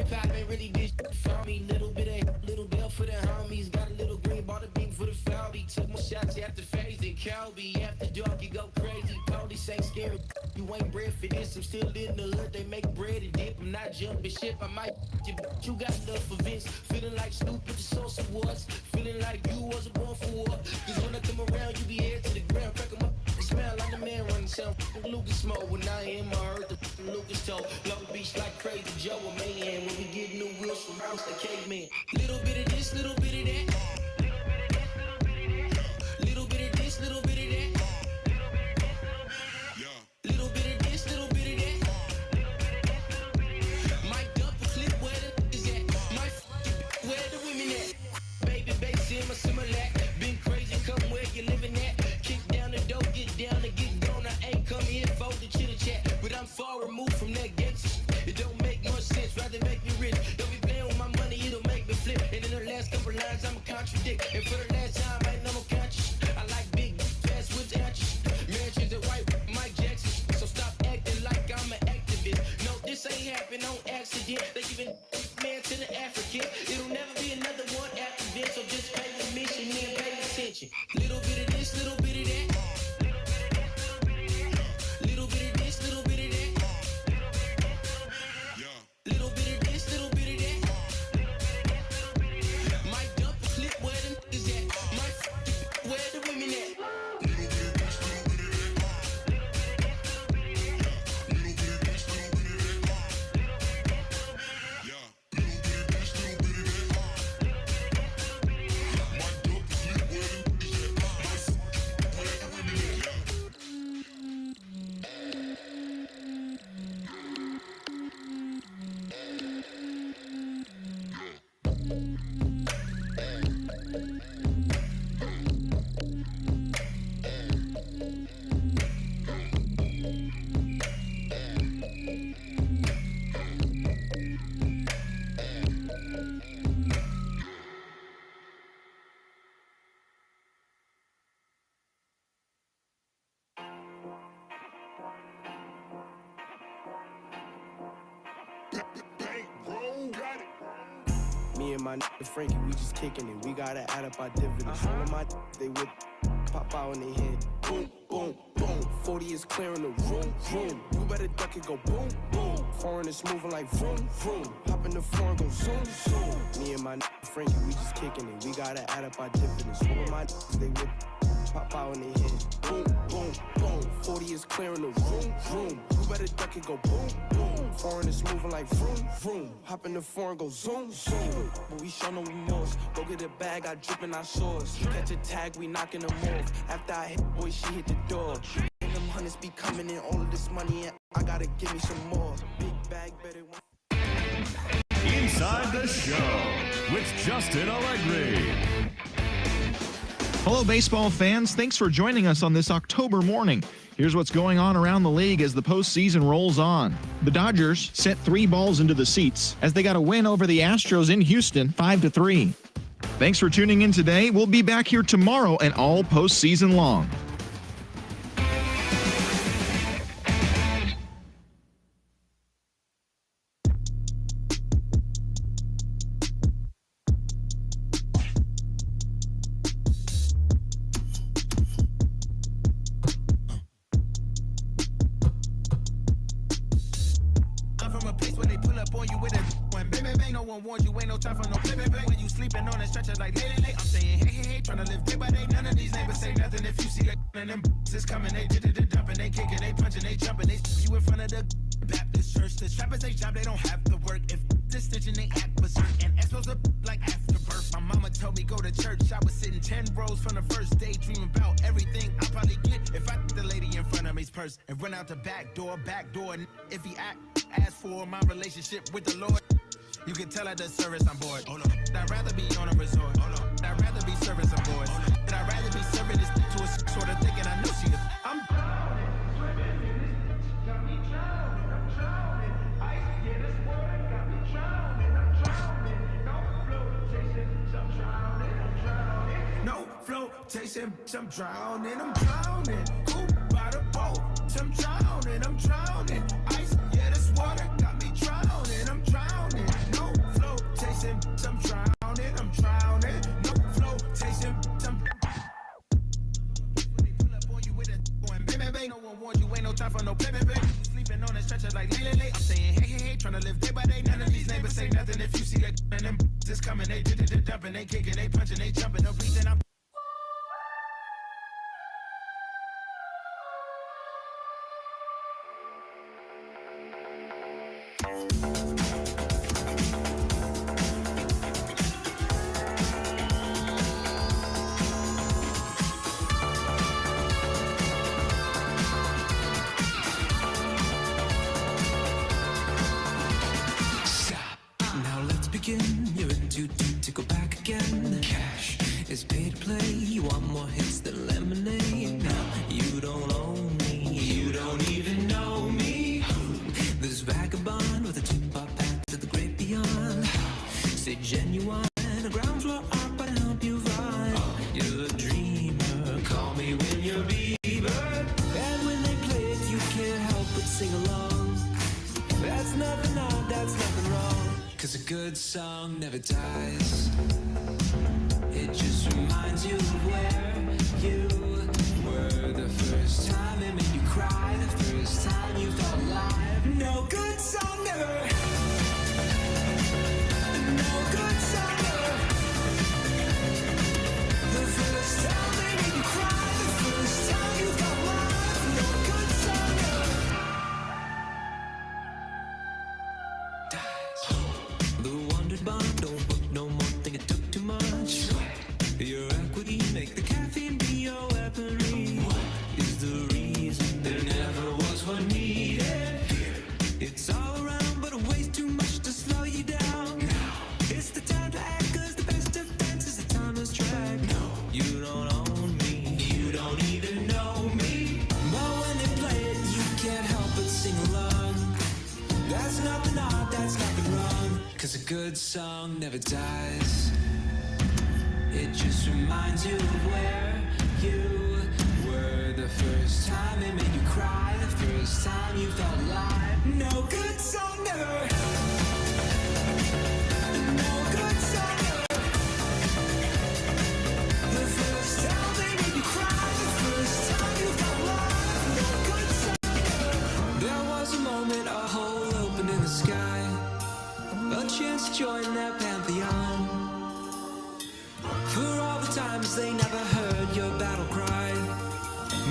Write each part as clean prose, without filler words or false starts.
hip hop ain't really did shit for me. Little bit of little bell for the homies. Got a little green, bought a beam for the Falby. Took my shots after phase and Calby. After dark, you go crazy. Police ain't scared. You ain't bred for this. I'm still in the hood. They make bread and dip. I'm not jumping ship. I might you got enough for Vince. Feeling like Snoop with the Source Awards. Feeling like you wasn't born for war. Cause when I come around, you be head to the ground. Crack 'em up. Smell like the man running sound. Lucas smoke when I am my earth. The Lucas toe. Long Beach like Crazy Joe or man. When we get new wheels from house to caveman. Little bit of this, little bit of that. Little bit of this, little bit of that. Little bit of this, little bit of that. Mic up a clip where the is at. My where the women at. Baby, bass in my Similac. Been crazy, come where you living at. Kick down the door, get down and get gone. I ain't come here for the chitter chat, but I'm far removed from that gangster. It don't make much sense, rather make me rich. Don't be playing with my money, it'll make me flip. And in the last couple lines, I'ma contradict. And for the last time, I ain't no more conscious. I like big, fast whips, hatches. Mansions and white, Mike Jackson. So stop acting like I'm an activist. No, this ain't happen on accident. They giving man to the African. It'll never be another one after this. So just pay the mission and pay attention. Little bit of this, little bit of that. Little bit of this, little bit of that. Little bit of this, little bit of that. Might dump a clip where the niggas at. Might where the women at. Me and my nigga Frankie, we just kicking it. We gotta add up our dividends. All of my they whip, pop out in their head. Boom, boom, boom. 40 is clearing the room, room. You better duck it, go boom, boom. Foreign is moving like vroom, vroom. Hop in the floor and go zoom, zoom. Me and my nigga Frankie, we just kicking it. We gotta add up our dividends. All of my they whip, pop out in their head. Boom, boom, boom. 40 is clearing the room, room. You better duck it, go boom, boom. Foreign is moving like vroom, vroom. Hop in the floor and go zoom, zoom. But we show no remorse. Go get a bag, I drip in our shores. Catch a tag, we knocking them off. After I hit, boy, she hit the door. And them hundreds be coming in, all of this money, and I gotta give me some more. Big bag, better one. Inside the Show with Justin Allegri. Hello, baseball fans. Thanks for joining us on this October morning. Here's what's going on around the league as the postseason rolls on. The Dodgers sent 3 balls into the seats as they got a win over the Astros in Houston, 5-3. Thanks for tuning in today. We'll be back here tomorrow and all postseason long. Warned you ain't no time for no play, play. When you sleeping on that stretcher like late. I'm saying hey, tryna live day by day. None of these neighbors say nothing. If you see that and them is coming, they did it, dumping, they kicking, they punching, they jumping, they you in front of the Baptist church. The trappers they job, they don't have to work. If this stitching, they act berserk. And Astros up like afterbirth. My mama told me go to church. I was sitting 10 rows from the first day, dreaming about everything I probably get if I get the lady in front of me's purse and run out the back door. If he ask for my relationship with the Lord. You can tell at the service I'm bored. I'd rather be on a resort. I'd rather be service I'm bored. And I'd rather be serving this to a sort of thinking I know she is. I'm swimming in this, got me drowning, I'm drowning. Ice, yeah, this water got me drowning, I'm drowning. No flotation, I'm drowning, I'm drowning. No flotation, I'm drowning, I'm drowning. Cool by the boat, I'm drowning, I'm drowning. Ice, yeah, this water got me drowning, I'm drowning. No saying, hey, hey, hey, tryna live day by day. None of these neighbors say nothing. If you see that and them is coming, they did it, dumping, they kicking, they punching, they jumping. The reason I'm Now let's begin. You're in too deep to go back again. Cash is pay to play. You want more hits than lemonade. Now you don't own me. You don't even know me. This vagabond with a two-pop path to the great beyond. Say genuine, a ground floor art, but I help you vibe. You're a dreamer. Call me when you're Bieber. And when they play it, you can't help but sing along. That's nothing odd, that's nothing wrong. Cause a good song never dies. It just reminds you of where you were the first time it made you cry, the first time you felt alive. No good song never. No good song never. The first time they made you cry, the first time you felt alive. No good song never. The wondered bond don't work no more, think it took too much. Your equity, make the caffeine be your weaponry. Is the reason there never was one needed. It's all around, but it weighs too much to slow you down. It's the time to act, cause the best defense is the timeless track. No, you don't own me, you don't even know me. But when they play it, you can't help but sing along. That's nothing odd, that's nothing wrong. Cause a good song never dies. It just reminds you of where you were the first time it made you cry, the first time you felt alive. No good song never. No good song never. The first time they made you cry, the first time you felt alive. No good song never. There was a moment, a hole opened in the sky, a chance to join their pantheon. For all the times they never heard your battle cry,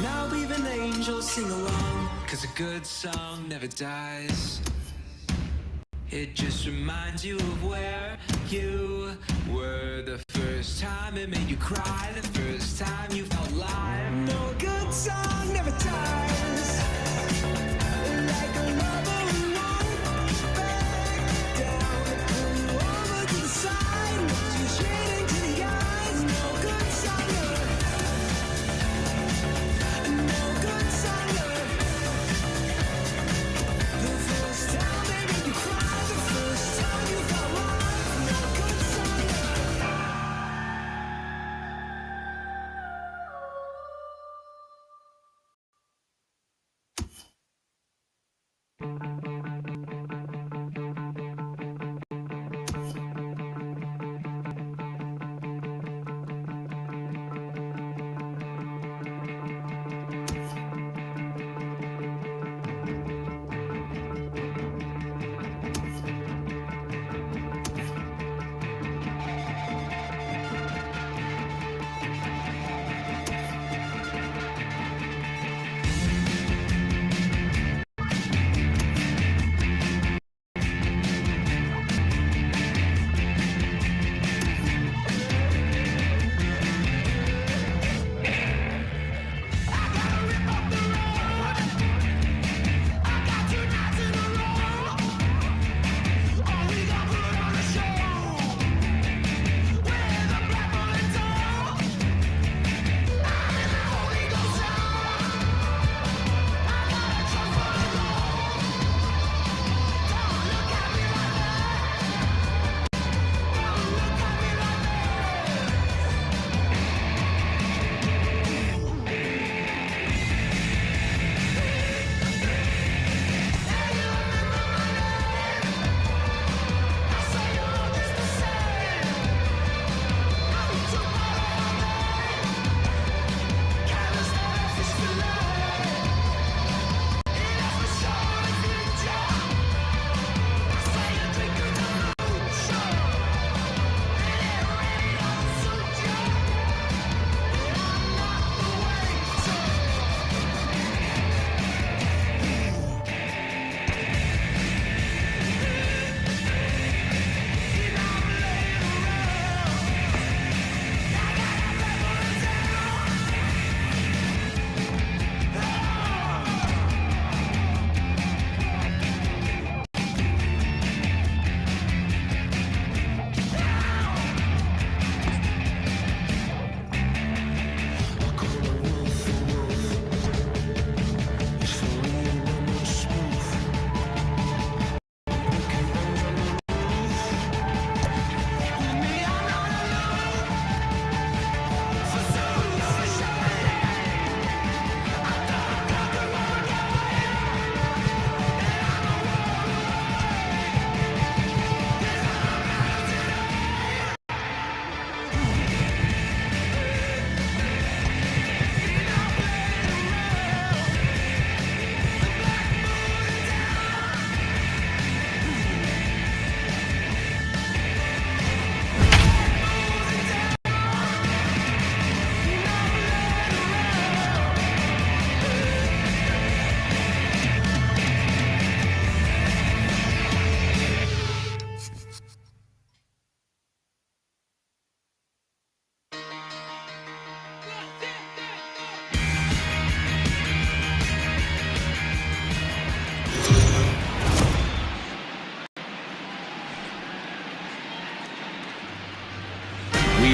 now even angels sing along. Cause a good song never dies. It just reminds you of where you were the first time it made you cry, the first time you felt alive. No good song never dies. Like a lover who won't back down, pull you over to the side, looks you straight into the eyes. No good song never. No good song never. The first time they made you cry, the first time you felt alive. No good song never.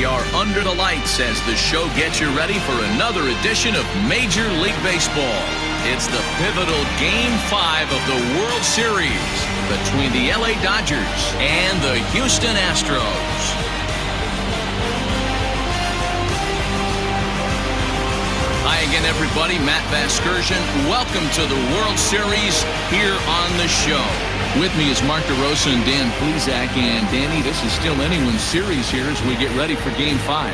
are under the lights as the show gets you ready for another edition of Major League Baseball. It's the pivotal Game 5 of the World Series between the LA Dodgers and the Houston Astros. Hi again, everybody. Matt Vasgersian. Welcome to the World Series here on the show. With me is Mark DeRosa and Dan Plesac. And Danny, this is still anyone's series here as we get ready for Game 5.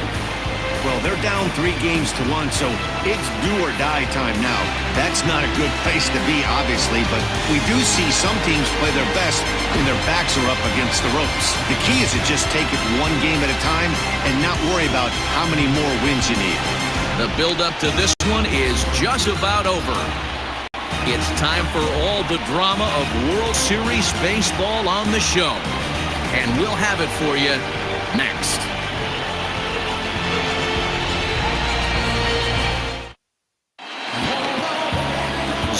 Well, they're down 3-1, so it's do or die time now. That's not a good place to be, obviously, but we do see some teams play their best when their backs are up against the ropes. The key is to just take it one game at a time and not worry about how many more wins you need. The build-up to this one is just about over. It's time for all the drama of World Series baseball on the show. And we'll have it for you next.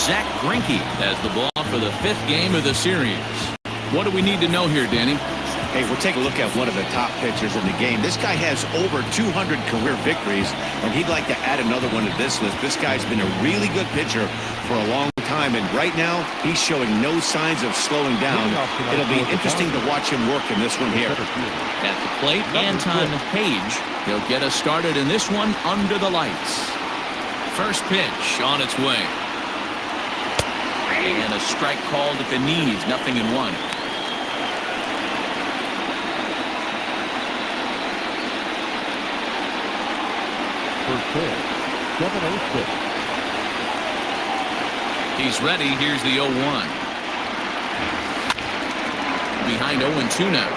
Zach Greinke has the ball for the 5th game of the series. What do we need to know here, Danny? Hey, we'll take a look at one of the top pitchers in the game. This guy has over 200 career victories, and he'd like to add another one to this list. This guy's been a really good pitcher for a long time, and right now, he's showing no signs of slowing down. It'll be interesting to watch him work in this one here. At the plate, Anton Page. He'll get us started in this one under the lights. First pitch on its way. And a strike called at the knees, 0-1. He's ready. Here's the 0-1. Behind 0-2 now.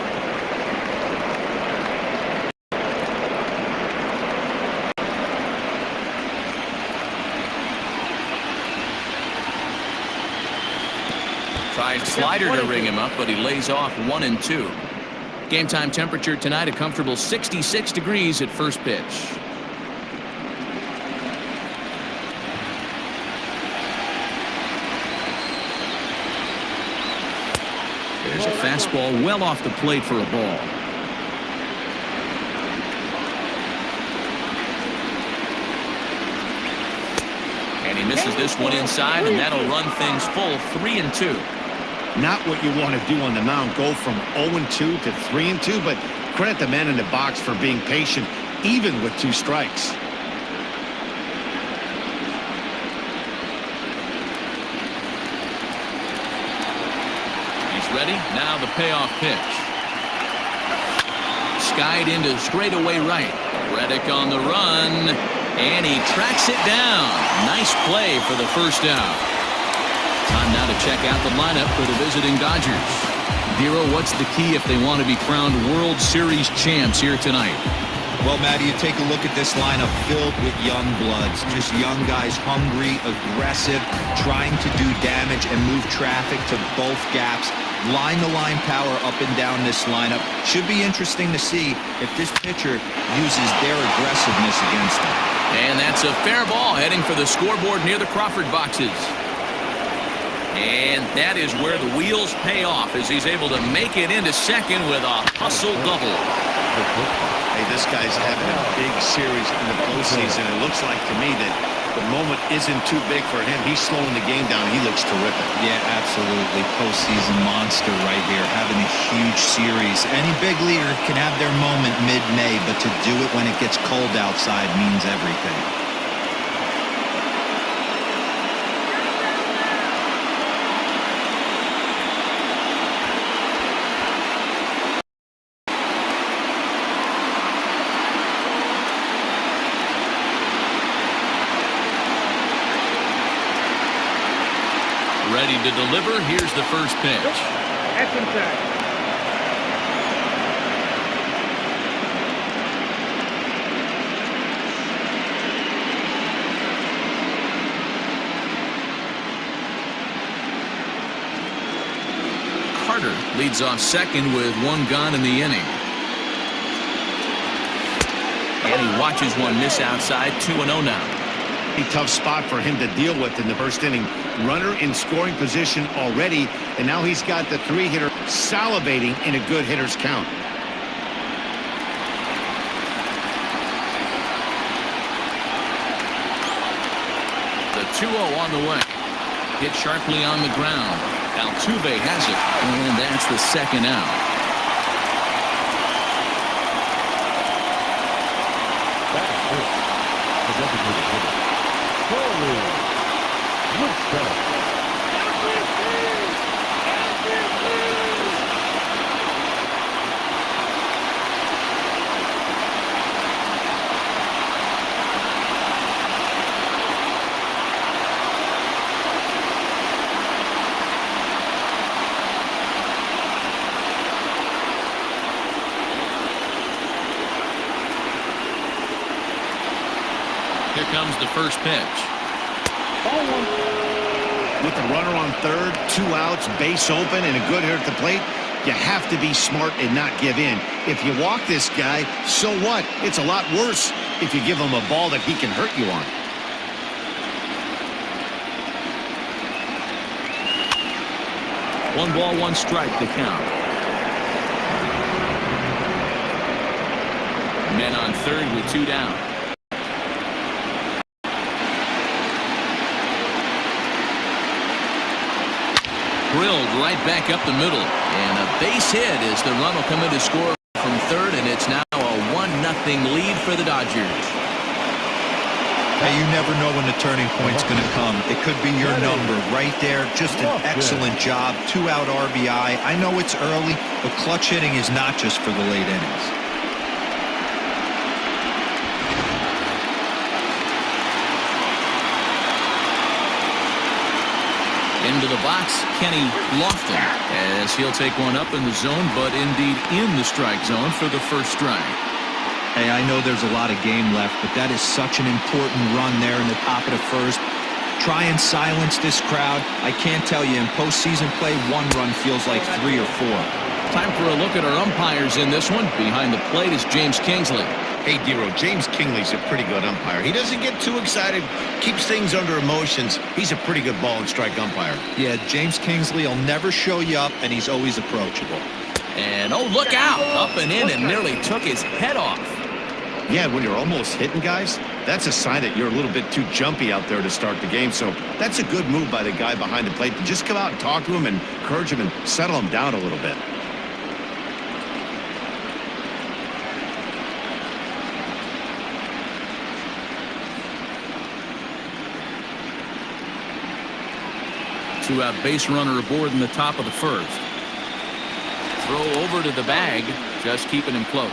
Tries slider to ring him up, but he lays off 1-2. Game time temperature tonight, a comfortable 66 degrees at first pitch. There's a fastball well off the plate for a ball. And he misses this one inside, and that'll run things full 3-2. Not what you want to do on the mound, go from 0-2 to 3-2, but credit the man in the box for being patient, even with 2 strikes. Ready? Now the payoff pitch. Skied into straightaway right. Reddick on the run. And he tracks it down. Nice play for the first out. Time now to check out the lineup for the visiting Dodgers. Dero, what's the key if they want to be crowned World Series champs here tonight? Well, Matty, you take a look at this lineup filled with young bloods. Just young guys, hungry, aggressive, trying to do damage and move traffic to both gaps. Line-to-line power up and down this lineup. Should be interesting to see if this pitcher uses their aggressiveness against them. And that's a fair ball heading for the scoreboard near the Crawford boxes. And that is where the wheels pay off as he's able to make it into second with a hustle double. Hey, this guy's having a big series in the postseason. It looks like to me that the moment isn't too big for him. He's slowing the game down. He looks terrific. Yeah, absolutely. Postseason monster right here, having a huge series. Any big leaguer can have their moment mid-May, but to do it when it gets cold outside means everything. Ready to deliver. Here's the first pitch. That's inside. Carter leads off second with 1 gone in the inning. And he watches one miss outside. 2-0 now. A tough spot for him to deal with in the first inning. Runner in scoring position already, and now he's got the 3-hitter salivating in a good hitter's count. 2-0 on the way. Hit sharply on the ground. Altuve has it, and that's the second out. Here comes the first pitch. With the runner on third, 2 outs, base open, and a good hitter at the plate, you have to be smart and not give in. If you walk this guy, so what? It's a lot worse if you give him a ball that he can hurt you on. One ball, one strike to count. Men on third with 2 down. Drilled right back up the middle, and a base hit as the run will come in to score from third, and it's now a 1-0 lead for the Dodgers. Hey, you never know when the turning point's going to come. It could be your number right there. Just an excellent job. 2-out RBI. I know it's early, but clutch hitting is not just for the late innings. Into the box, Kenny Lofton, as he'll take one up in the zone, but indeed in the strike zone for the first strike. Hey, I know there's a lot of game left, but that is such an important run there in the top of the first. Try and silence this crowd. I can't tell you, in postseason play, 1 run feels like 3 or 4. Time for a look at our umpires in this one. Behind the plate is James Kingsley. Hey, Dero, James Kingley's a pretty good umpire. He doesn't get too excited, keeps things under emotions. He's a pretty good ball and strike umpire. Yeah, James Kingsley will never show you up, and he's always approachable. And, oh, look out! Up and in and nearly took his head off. Yeah, when you're almost hitting guys, that's a sign that you're a little bit too jumpy out there to start the game. So that's a good move by the guy behind the plate to just come out and talk to him and encourage him and settle him down a little bit. Two-out base runner aboard in the top of the first. Throw over to the bag, just keeping him close.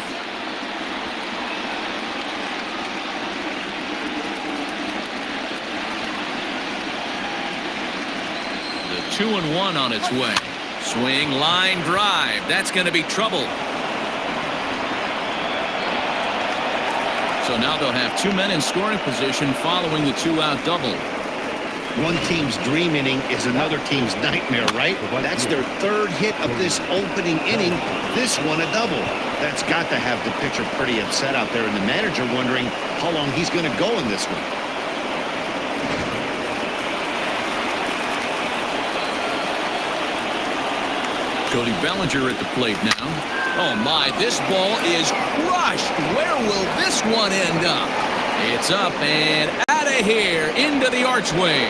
The 2-1 on its way. Swing, line drive. That's going to be trouble. So now they'll have 2 men in scoring position following the 2-out double. One team's dream inning is another team's nightmare, right? That's their 3rd hit of this opening inning. This one a double. That's got to have the pitcher pretty upset out there, and the manager wondering how long he's going to go in this one. Cody Bellinger at the plate now. Oh my, this ball is crushed. Where will this one end up? It's up and out of here into the archways.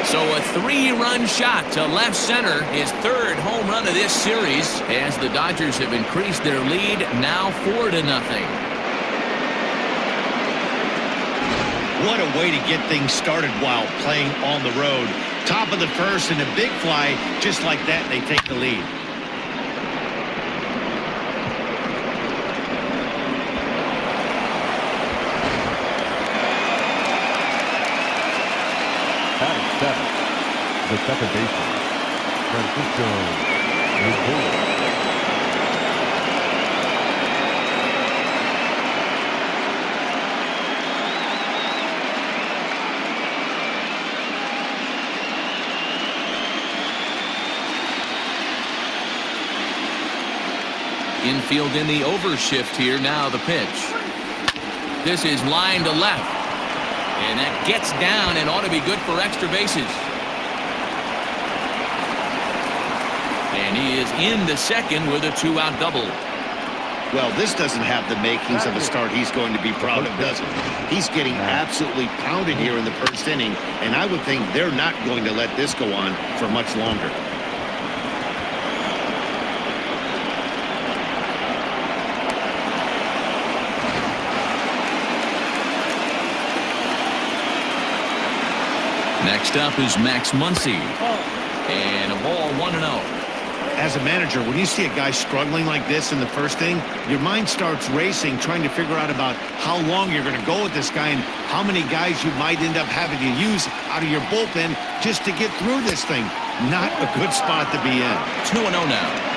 So a 3-run shot to left center, his 3rd home run of this series, as the Dodgers have increased their lead now 4-0. What a way to get things started while playing on the road. Top of the first and a big fly, just like that, they take the lead. The second baseman, Francisco Lindor. Infield in the overshift here. Now the pitch. This is line to left. And that gets down and ought to be good for extra bases. And he is into second with a 2-out double. Well, this doesn't have the makings of a start he's going to be proud of, does it? He's getting absolutely pounded here in the first inning, and I would think they're not going to let this go on for much longer. Next up is Max Muncy. And a ball 1-0. As a manager, when you see a guy struggling like this in the first inning, your mind starts racing, trying to figure out about how long you're going to go with this guy and how many guys you might end up having to use out of your bullpen just to get through this thing. Not a good spot to be in. 2-0 now.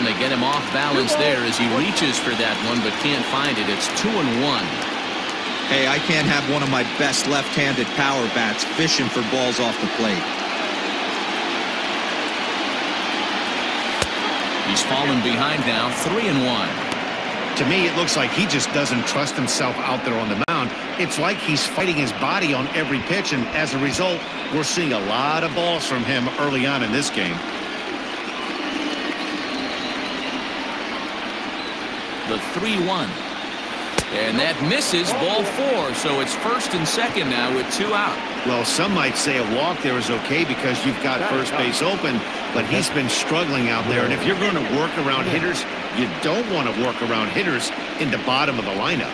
They get him off balance there as he reaches for that one, but can't find it. It's 2-1. Hey, I can't have one of my best left-handed power bats fishing for balls off the plate. He's fallen behind now, 3-1. To me, it looks like he just doesn't trust himself out there on the mound. It's like he's fighting his body on every pitch, and as a result, we're seeing a lot of balls from him early on in this game. The 3-1. And that misses, ball 4. So it's first and second now with 2 out. Well, some might say a walk there is okay because you've got first base open, but he's been struggling out there. And if you're going to work around hitters, you don't want to work around hitters in the bottom of the lineup.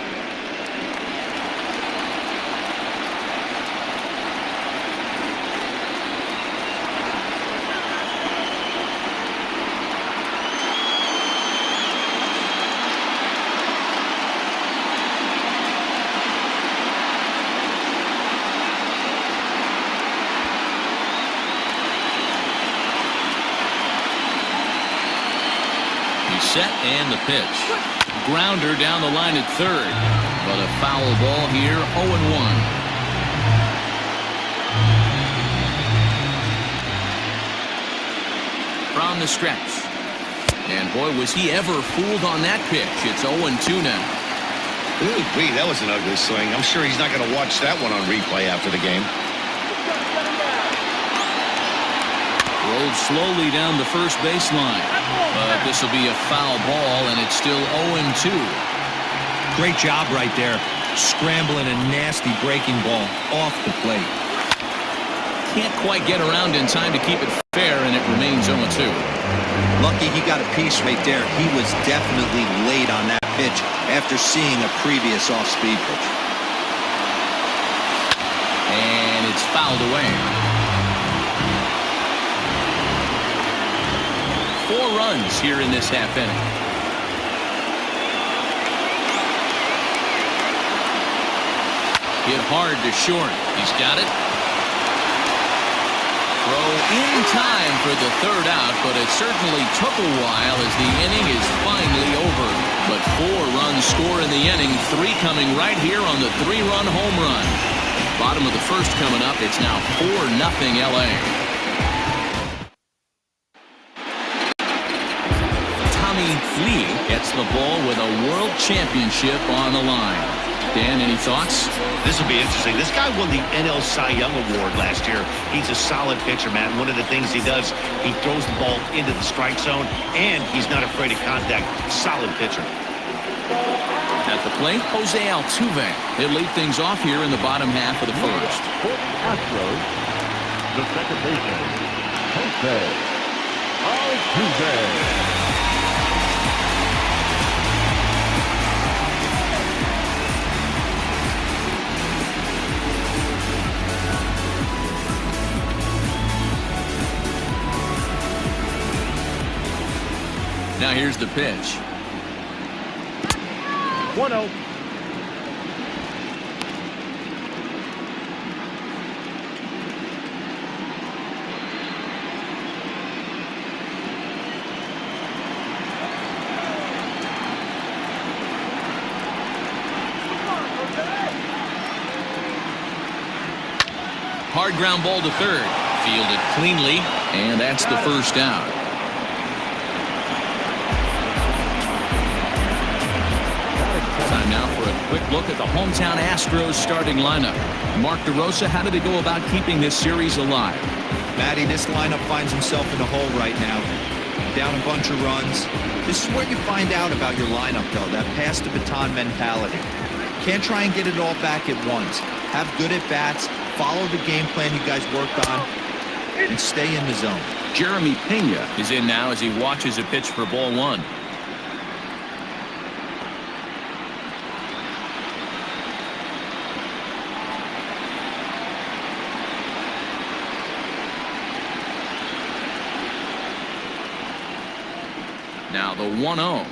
Set and the pitch. Grounder down the line at third. But a foul ball here, 0-1. From the stretch. And boy, was he ever fooled on that pitch. It's 0-2 now. Ooh, wait, that was an ugly swing. I'm sure he's not going to watch that one on replay after the game. Rolled slowly down the first baseline. But this will be a foul ball, and it's still 0-2. Great job right there. Scrambling a nasty breaking ball off the plate. Can't quite get around in time to keep it fair, and it remains 0-2. Lucky he got a piece right there. He was definitely late on that pitch after seeing a previous off-speed pitch. And it's fouled away. 4 runs here in this half inning. Hit hard to short. He's got it. Throw in time for the third out, but it certainly took a while as the inning is finally over. But 4 runs score in the inning, 3 coming right here on the 3-run home run. Bottom of the first coming up. It's now 4-0 LA. Lee gets the ball with a world championship on the line. Dan, any thoughts? This will be interesting. This guy won the NL Cy Young Award last year. He's a solid pitcher, man. One of the things he does, he throws the ball into the strike zone, and he's not afraid of contact. Solid pitcher. At the plate, Jose Altuve. He'll lead things off here in the bottom half of the first. For the Astros, the second baseman, Jose Altuve. Now here's the pitch. 1-0. Hard ground ball to third. Fielded cleanly, and that's the first out. Time now for a Quick look at the hometown Astros starting lineup. Mark DeRosa, how do they go about keeping this series alive? Matty, this lineup finds himself in a hole right now. Down a bunch of runs. This is where you find out about your lineup, though, that pass the baton mentality. Can't try and get it all back at once. Have good at-bats, follow the game plan you guys worked on, and stay in the zone. Jeremy Pena is in now as he watches a pitch for ball one. Now the 1-0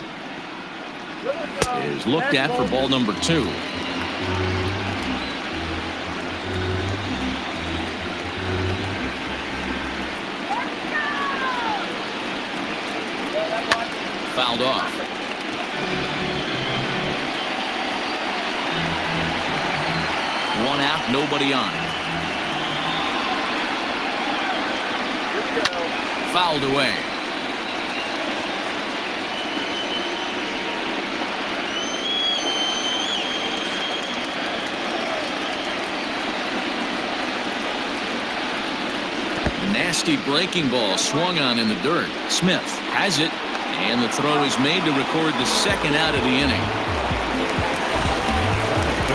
is looked at for ball number 2. Fouled off. One out, nobody on. Fouled away. Nasty breaking ball swung on in the dirt. Smith has it, and the throw is made to record the second out of the inning.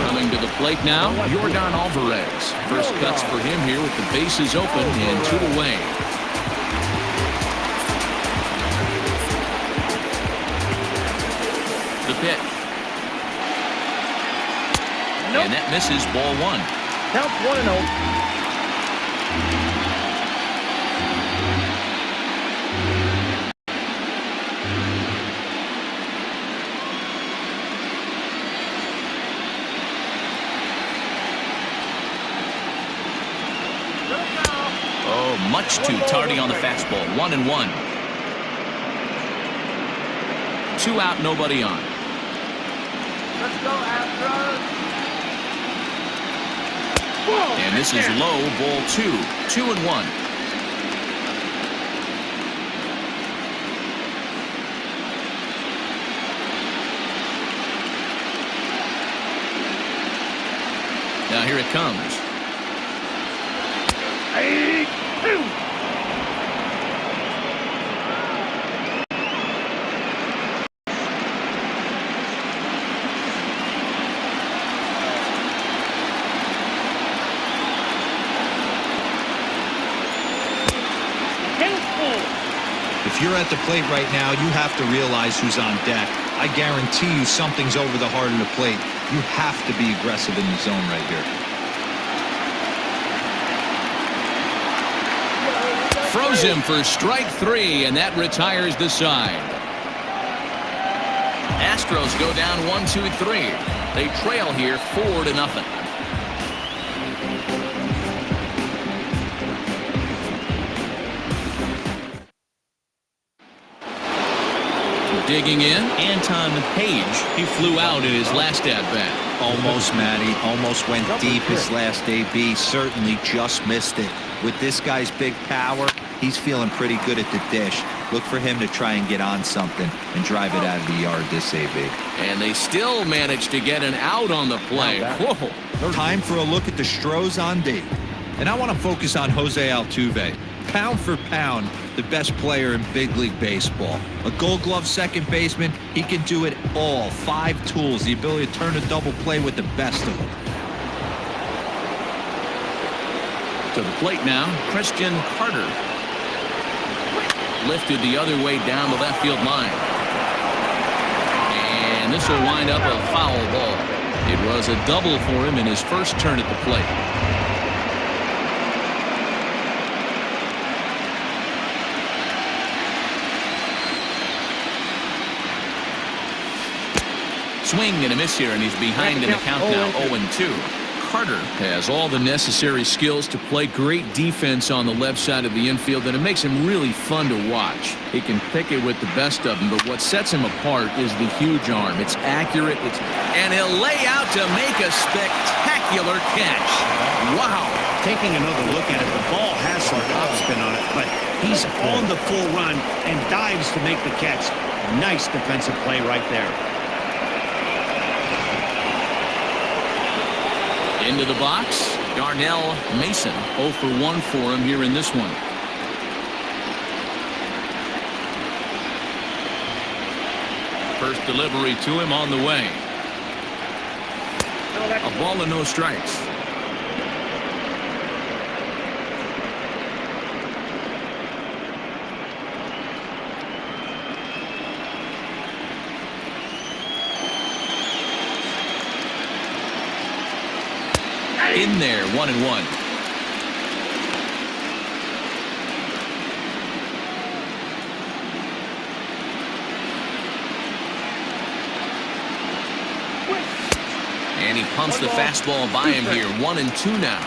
Coming to the plate now, Yordan Alvarez. First cuts for him here with the bases open and 2 away. The pitch. And that misses ball 1. Count 1-0. Much too tardy on the fastball. 1-1. 2 out, nobody on. Let's go, Astros. And this is low, ball 2. 2-1. Now here it comes. 8-2. If you're at the plate right now, you have to realize who's on deck. I guarantee you something's over the heart of the plate. You have to be aggressive in the zone right here. Froze him for strike 3, and that retires the side. Astros go down 1-2-3. They trail here 4-0. Digging in, Anton Page. He flew out in his last at-bat. Almost, Matty. Almost went deep his last AB. Certainly just missed it. With this guy's big power, he's feeling pretty good at the dish. Look for him to try and get on something and drive it out of the yard this AB. And they still managed to get an out on the play. Whoa. Time for a look at the Astros on D. And I want to focus on Jose Altuve. Pound for pound, the best player in big league baseball. A Gold Glove second baseman, he can do it all. 5 tools, the ability to turn a double play with the best of them. To the plate now, Christian Carter. Lifted the other way down the left field line. And this will wind up a foul ball. It was a double for him in his first turn at the plate. Swing and a miss here, and he's behind in the count now, 0-2. Carter has all the necessary skills to play great defense on the left side of the infield, and it makes him really fun to watch. He can pick it with the best of them, but what sets him apart is the huge arm. It's accurate, and he'll lay out to make a spectacular catch. Wow. Taking another look at it, the ball has some topspin on it, but he's on the full run and dives to make the catch. Nice defensive play right there. Into the box, Darnell Mason. 0 for 1 for him here in this one. First delivery to him on the way. A ball and no strikes. In there, 1-1. And he pumps the fastball by him here. 1-2 now.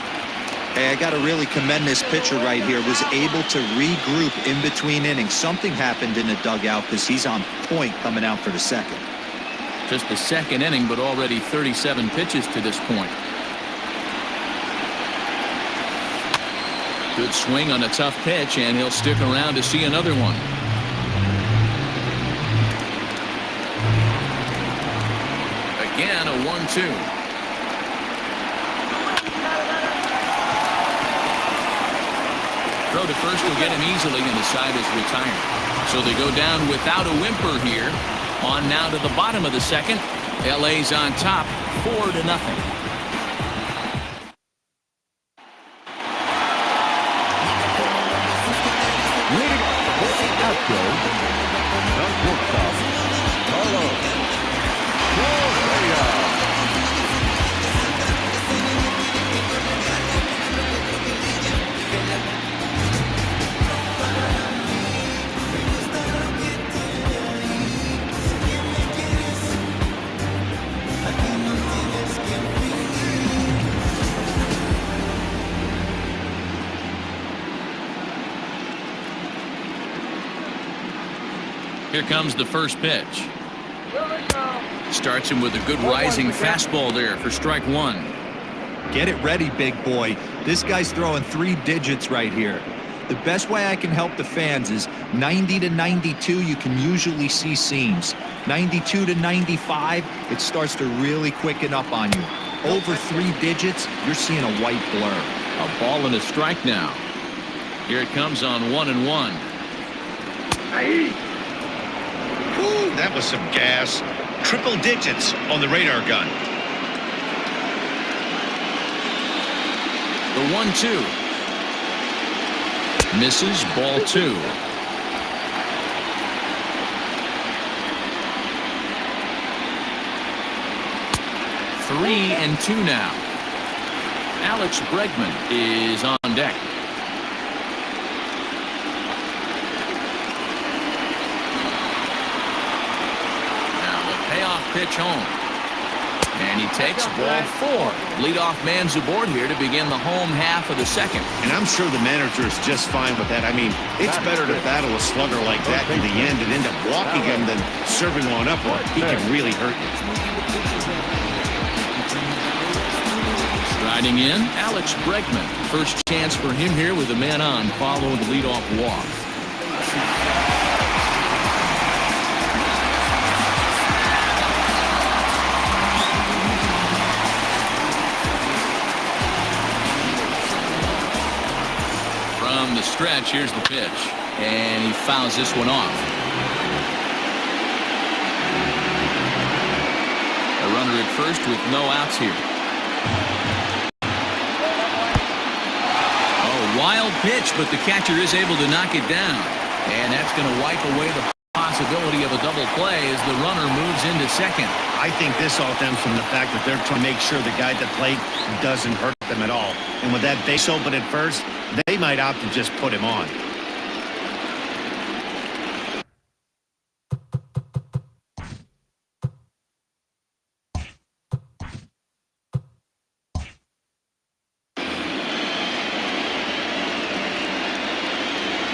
Hey, I got to really commend this pitcher right here. Was able to regroup in between innings. Something happened in the dugout because he's on point coming out for the second. Just the second inning, but already 37 pitches to this point. Good swing on a tough pitch, and he'll stick around to see another one. Again, a 1-2. Throw to first will get him easily, and the side is retired. So they go down without a whimper here. On now to the bottom of the second. LA's on top, 4-0. Astros, the shortstop, Carlos Correa. Here comes the first pitch. Starts him with a good rising fastball there for strike one. Get it ready, big boy. This guy's throwing 3 digits right here. The best way I can help the fans is 90 to 92, you can usually see seams. 92 to 95, it starts to really quicken up on you. Over 3 digits, you're seeing a white blur. A ball and a strike now. Here it comes on 1-1. Ooh, that was some gas. Triple digits on the radar gun. The 1-2. Misses, ball 2. Three and 2 now. Alex Bregman is on deck. Pitch home. And he takes ball 4. Leadoff man's aboard here to begin the home half of the second. And I'm sure the manager is just fine with that. I mean, it's better to battle a slugger like that in the end and end up walking him than serving one up, or he can really hurt you. Striding in, Alex Bregman. First chance for him here with a man on following the leadoff walk. From the stretch, here's the pitch, and he fouls this one off. A runner at first with no outs here. Oh, wild pitch, but the catcher is able to knock it down, and that's going to wipe away the possibility of a double play as the runner moves into second. I think this all stems from the fact that they're trying to make sure the guy at the plate doesn't hurt them at all. And with that base open at first, they might opt to just put him on.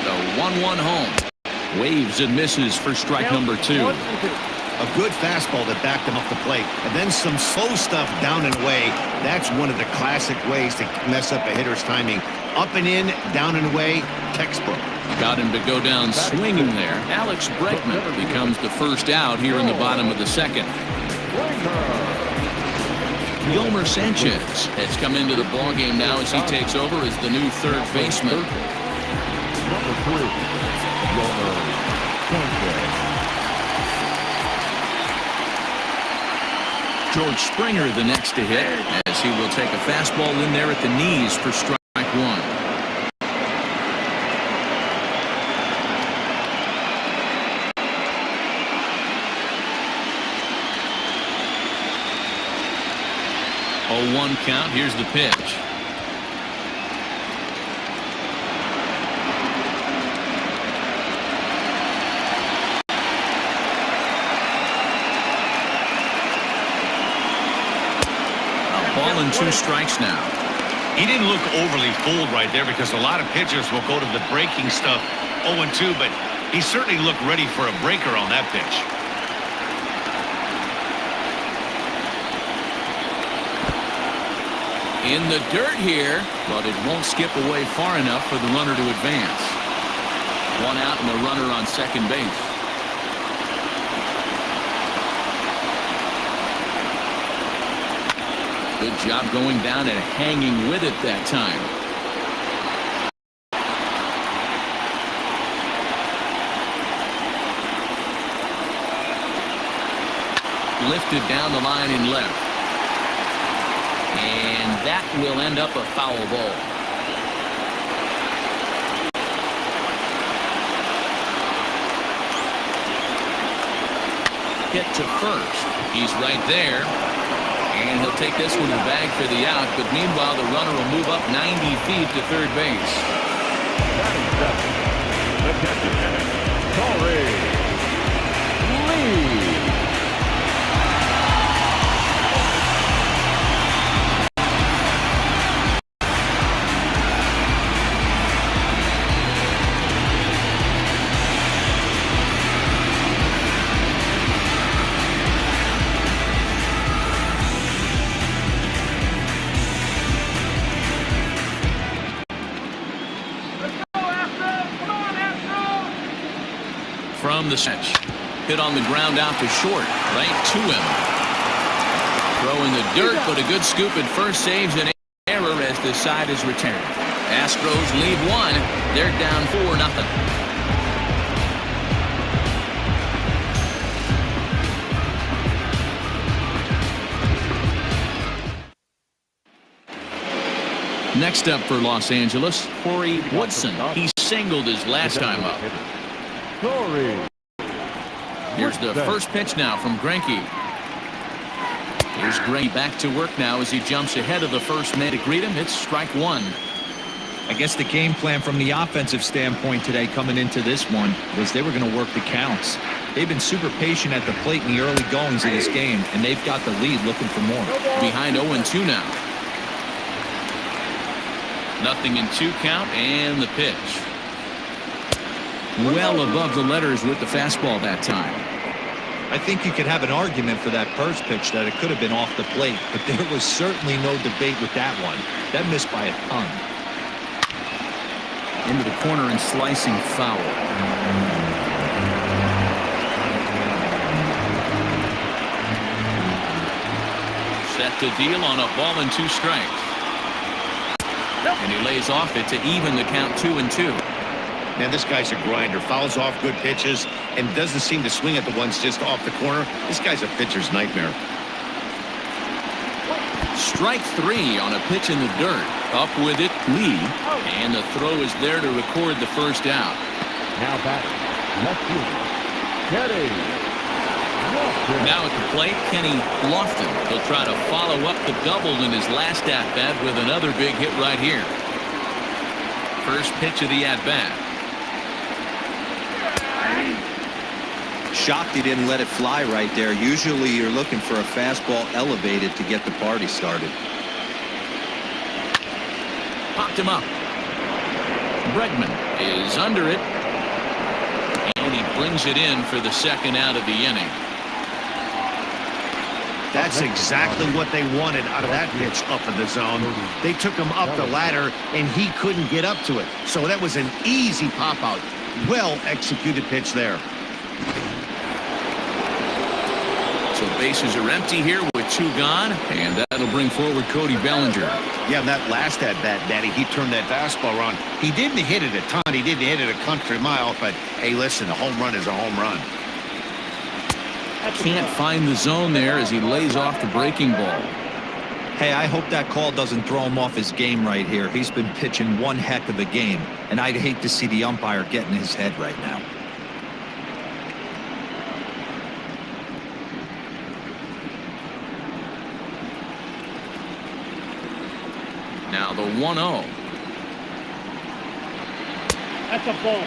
The 1-1 home. Waves and misses for strike number 2. A good fastball that backed him off the plate, and then some slow stuff down and away. That's one of the classic ways to mess up a hitter's timing. Up and in, down and away, textbook. Got him to go down swinging there. Alex Bregman becomes the first out here in the bottom of the second. Yolmer Sanchez has come into the ballgame now as he takes over as the new third baseman. Number 3, Yolmer Sanchez. George Springer the next to hit as he will take a fastball in there at the knees for strike 1. Oh, 1 count. Here's the pitch. Ball and 2 strikes now. He didn't look overly fooled right there because a lot of pitchers will go to the breaking stuff 0-2, but he certainly looked ready for a breaker on that pitch. In the dirt here, but it won't skip away far enough for the runner to advance. 1 out and a runner on second base. Good job going down and hanging with it that time. Lifted down the line in left. And that will end up a foul ball. Hit to first. He's right there. And he'll take this one in the bag for the out. But meanwhile, the runner will move up 90 feet to third base. The catcher, Corey Lee. From the bench. Hit on the ground out to short. Right to him. Throw in the dirt, but a good scoop at first saves an error as the side is returned. Astros lead 1. They're down 4-0. Next up for Los Angeles, Corey Woodson. He singled his last time up. Corey. Here's the first pitch now from Greinke. Here's Greinke back to work now as he jumps ahead of the first man to greet him. It's strike 1. I guess the game plan from the offensive standpoint today coming into this one was they were going to work the counts. They've been super patient at the plate in the early goings of this game, and they've got the lead looking for more. Behind 0-2 now. 0-2 count and the pitch. Well above the letters with the fastball that time. I think you could have an argument for that first pitch that it could have been off the plate, but there was certainly no debate with that one. That missed by a ton. Into the corner and slicing foul. Set to deal on a ball and 2 strikes. And he lays off it to even the count 2-2. Man, this guy's a grinder. Fouls off good pitches and doesn't seem to swing at the ones just off the corner. This guy's a pitcher's nightmare. Strike 3 on a pitch in the dirt. Up with it, Lee. And the throw is there to record the first out. Now back, left fielder, Kenny Lofton. Now at the plate, Kenny Lofton. He'll try to follow up the double in his last at-bat with another big hit right here. First pitch of the at-bat. Shocked he didn't let it fly right there. Usually you're looking for a fastball elevated to get the party started. Popped him up. Bregman is under it. And he brings it in for the second out of the inning. That's exactly what they wanted out of that pitch up in the zone. They took him up the ladder, and he couldn't get up to it. So that was an easy pop-out. Well-executed pitch there. So bases are empty here with 2 gone, and that'll bring forward Cody Bellinger. Yeah, that last at-bat, Daddy, he turned that fastball around. He didn't hit it a ton. He didn't hit it a country mile, but, hey, listen, a home run is a home run. Can't find the zone there as he lays off the breaking ball. Hey, I hope that call doesn't throw him off his game right here. He's been pitching one heck of a game, and I'd hate to see the umpire get in his head right now. Now the 1-0. That's a ball.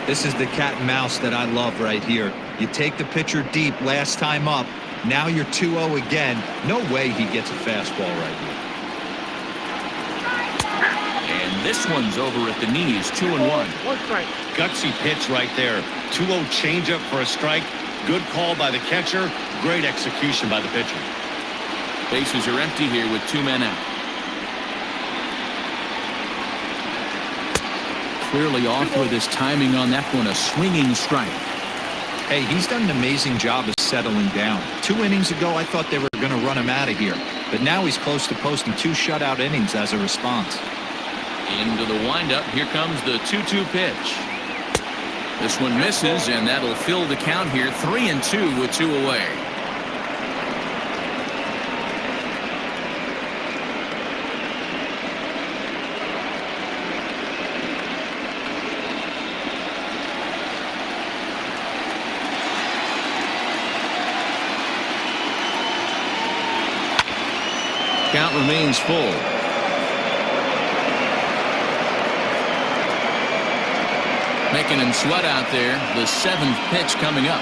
This is the cat and mouse that I love right here. You take the pitcher deep last time up. Now you're 2-0 again. No way he gets a fastball right here. And this one's over at the knees, 2-1. One strike. Gutsy pitch right there. 2-0 changeup for a strike. Good call by the catcher. Great execution by the pitcher. Bases are empty here with 2 men out. Clearly off with his timing on that one, a swinging strike. Hey, he's done an amazing job of settling down. 2 innings ago, I thought they were going to run him out of here. But now he's close to posting 2 shutout innings as a response. Into the windup. Here comes the 2-2 pitch. This one misses, and that'll fill the count here. 3-2 with 2 away. Count remains full. Making him sweat out there. The 7th pitch coming up.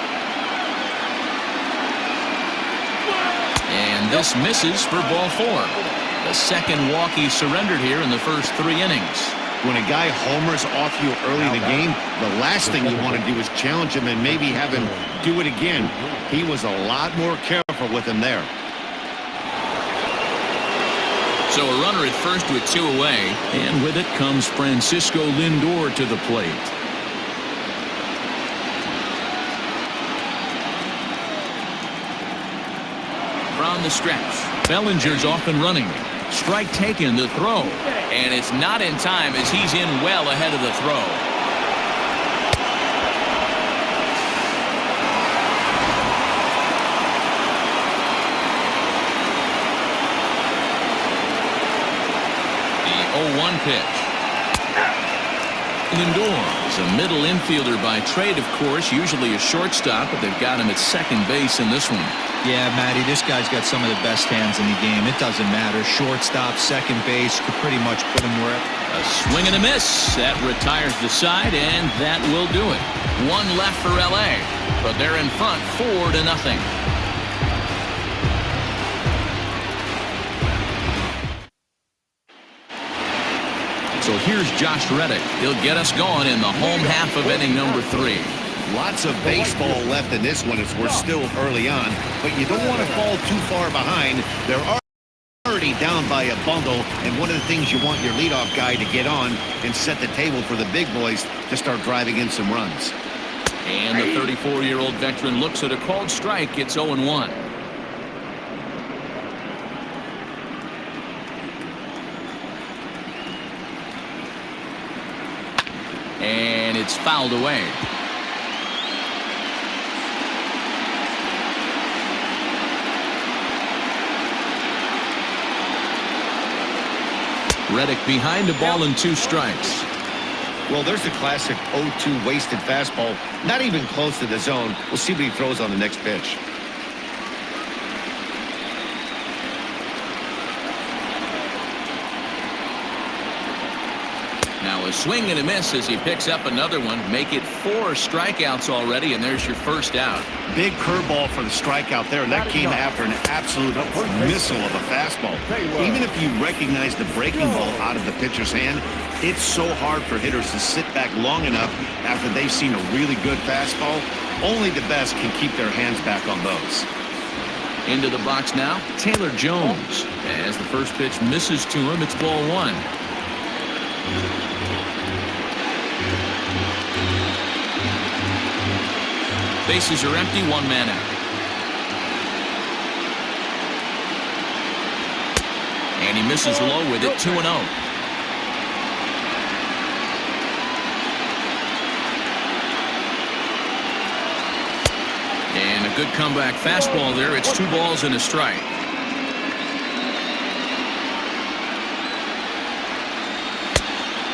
And this misses for ball 4. The second walk he surrendered here in the first 3 innings. When a guy homers off you early in the game, the last thing you want to do is challenge him and maybe have him do it again. He was a lot more careful with him there. So a runner at first with 2 away, and with it comes Francisco Lindor to the plate. From the stretch, Bellinger's off and running. Strike taken, the throw, and it's not in time as he's in well ahead of the throw. The 0-1 pitch. Lindor is a middle infielder by trade, of course, usually a shortstop, but they've got him at second base in this one. Yeah, Matty, this guy's got some of the best hands in the game. It doesn't matter. Shortstop, second base, could pretty much put him wherever. A swing and a miss. That retires the side, and that will do it. 1 left for L.A., but they're in front 4-0. So here's Josh Reddick. He'll get us going in the home half of inning number 3. Lots of baseball left in this one as we're still early on, but you don't want to fall too far behind. They're already down by a bundle, and one of the things you want your leadoff guy to get on and set the table for the big boys to start driving in some runs. And the 34-year-old veteran looks at a called strike. It's 0-1. And it's fouled away. Reddick behind the ball and 2 strikes. Well, there's the classic 0-2 wasted fastball. Not even close to the zone. We'll see what he throws on the next pitch. Now a swing and a miss as he picks up another one. Make it 4 strikeouts already, and there's your first out. Big curveball for the strikeout there, and that came after an absolute missile of a fastball. Even if you recognize the breaking ball out of the pitcher's hand, it's so hard for hitters to sit back long enough after they've seen a really good fastball. Only the best can keep their hands back on those. Into the box now, Taylor Jones. As the first pitch misses to him, it's ball 1. Bases are empty, 1 man out. And he misses low with it, 2-0. And a good comeback fastball there. It's 2 balls and a strike.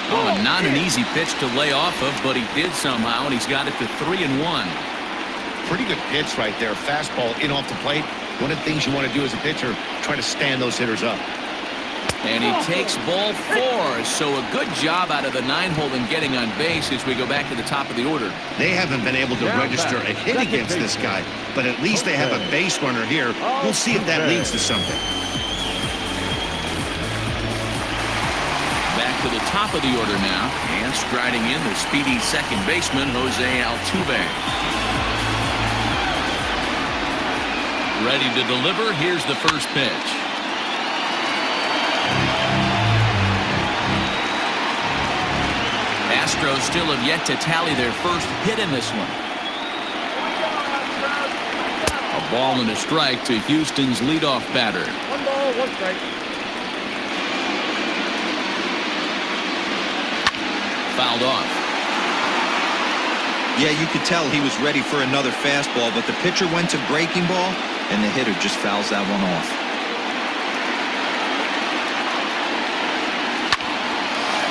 Oh, not an easy pitch to lay off of, but he did somehow, and he's got it to 3-1. Pretty good pitch right there. Fastball in off the plate. One of the things you want to do as a pitcher, try to stand those hitters up. And he takes ball 4. So a good job out of the 9-hole in getting on base as we go back to the top of the order. They haven't been able to register a hit against this guy, but at least they have a base runner here. We'll see if that leads to something. Back to the top of the order now, and striding in the speedy second baseman, Jose Altuve. Ready to deliver. Here's the first pitch. Astros still have yet to tally their first hit in this one. A ball and a strike to Houston's leadoff batter. 1 ball, 1 strike. Fouled off. Yeah, you could tell he was ready for another fastball, but the pitcher went to breaking ball, and the hitter just fouls that one off.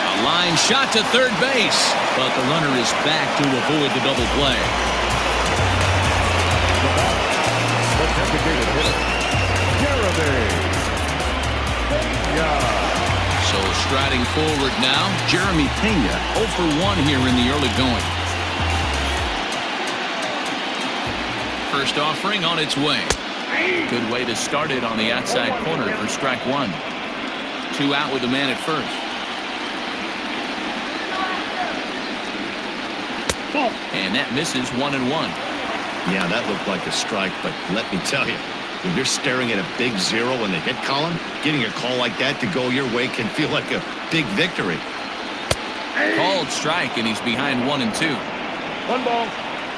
A line shot to third base, but the runner is back to avoid the double play. The designated hitter, Jeremy. So striding forward now, Jeremy Pena, 0 for 1 here in the early going. First offering on its way. Good way to start it on the outside corner for strike 1. 2 out with the man at first. And that misses 1-1. Yeah, that looked like a strike, but let me tell you, when you're staring at a big 0 in the hit column, getting a call like that to go your way can feel like a big victory. Called strike, and he's behind 1 and 2. 1 ball,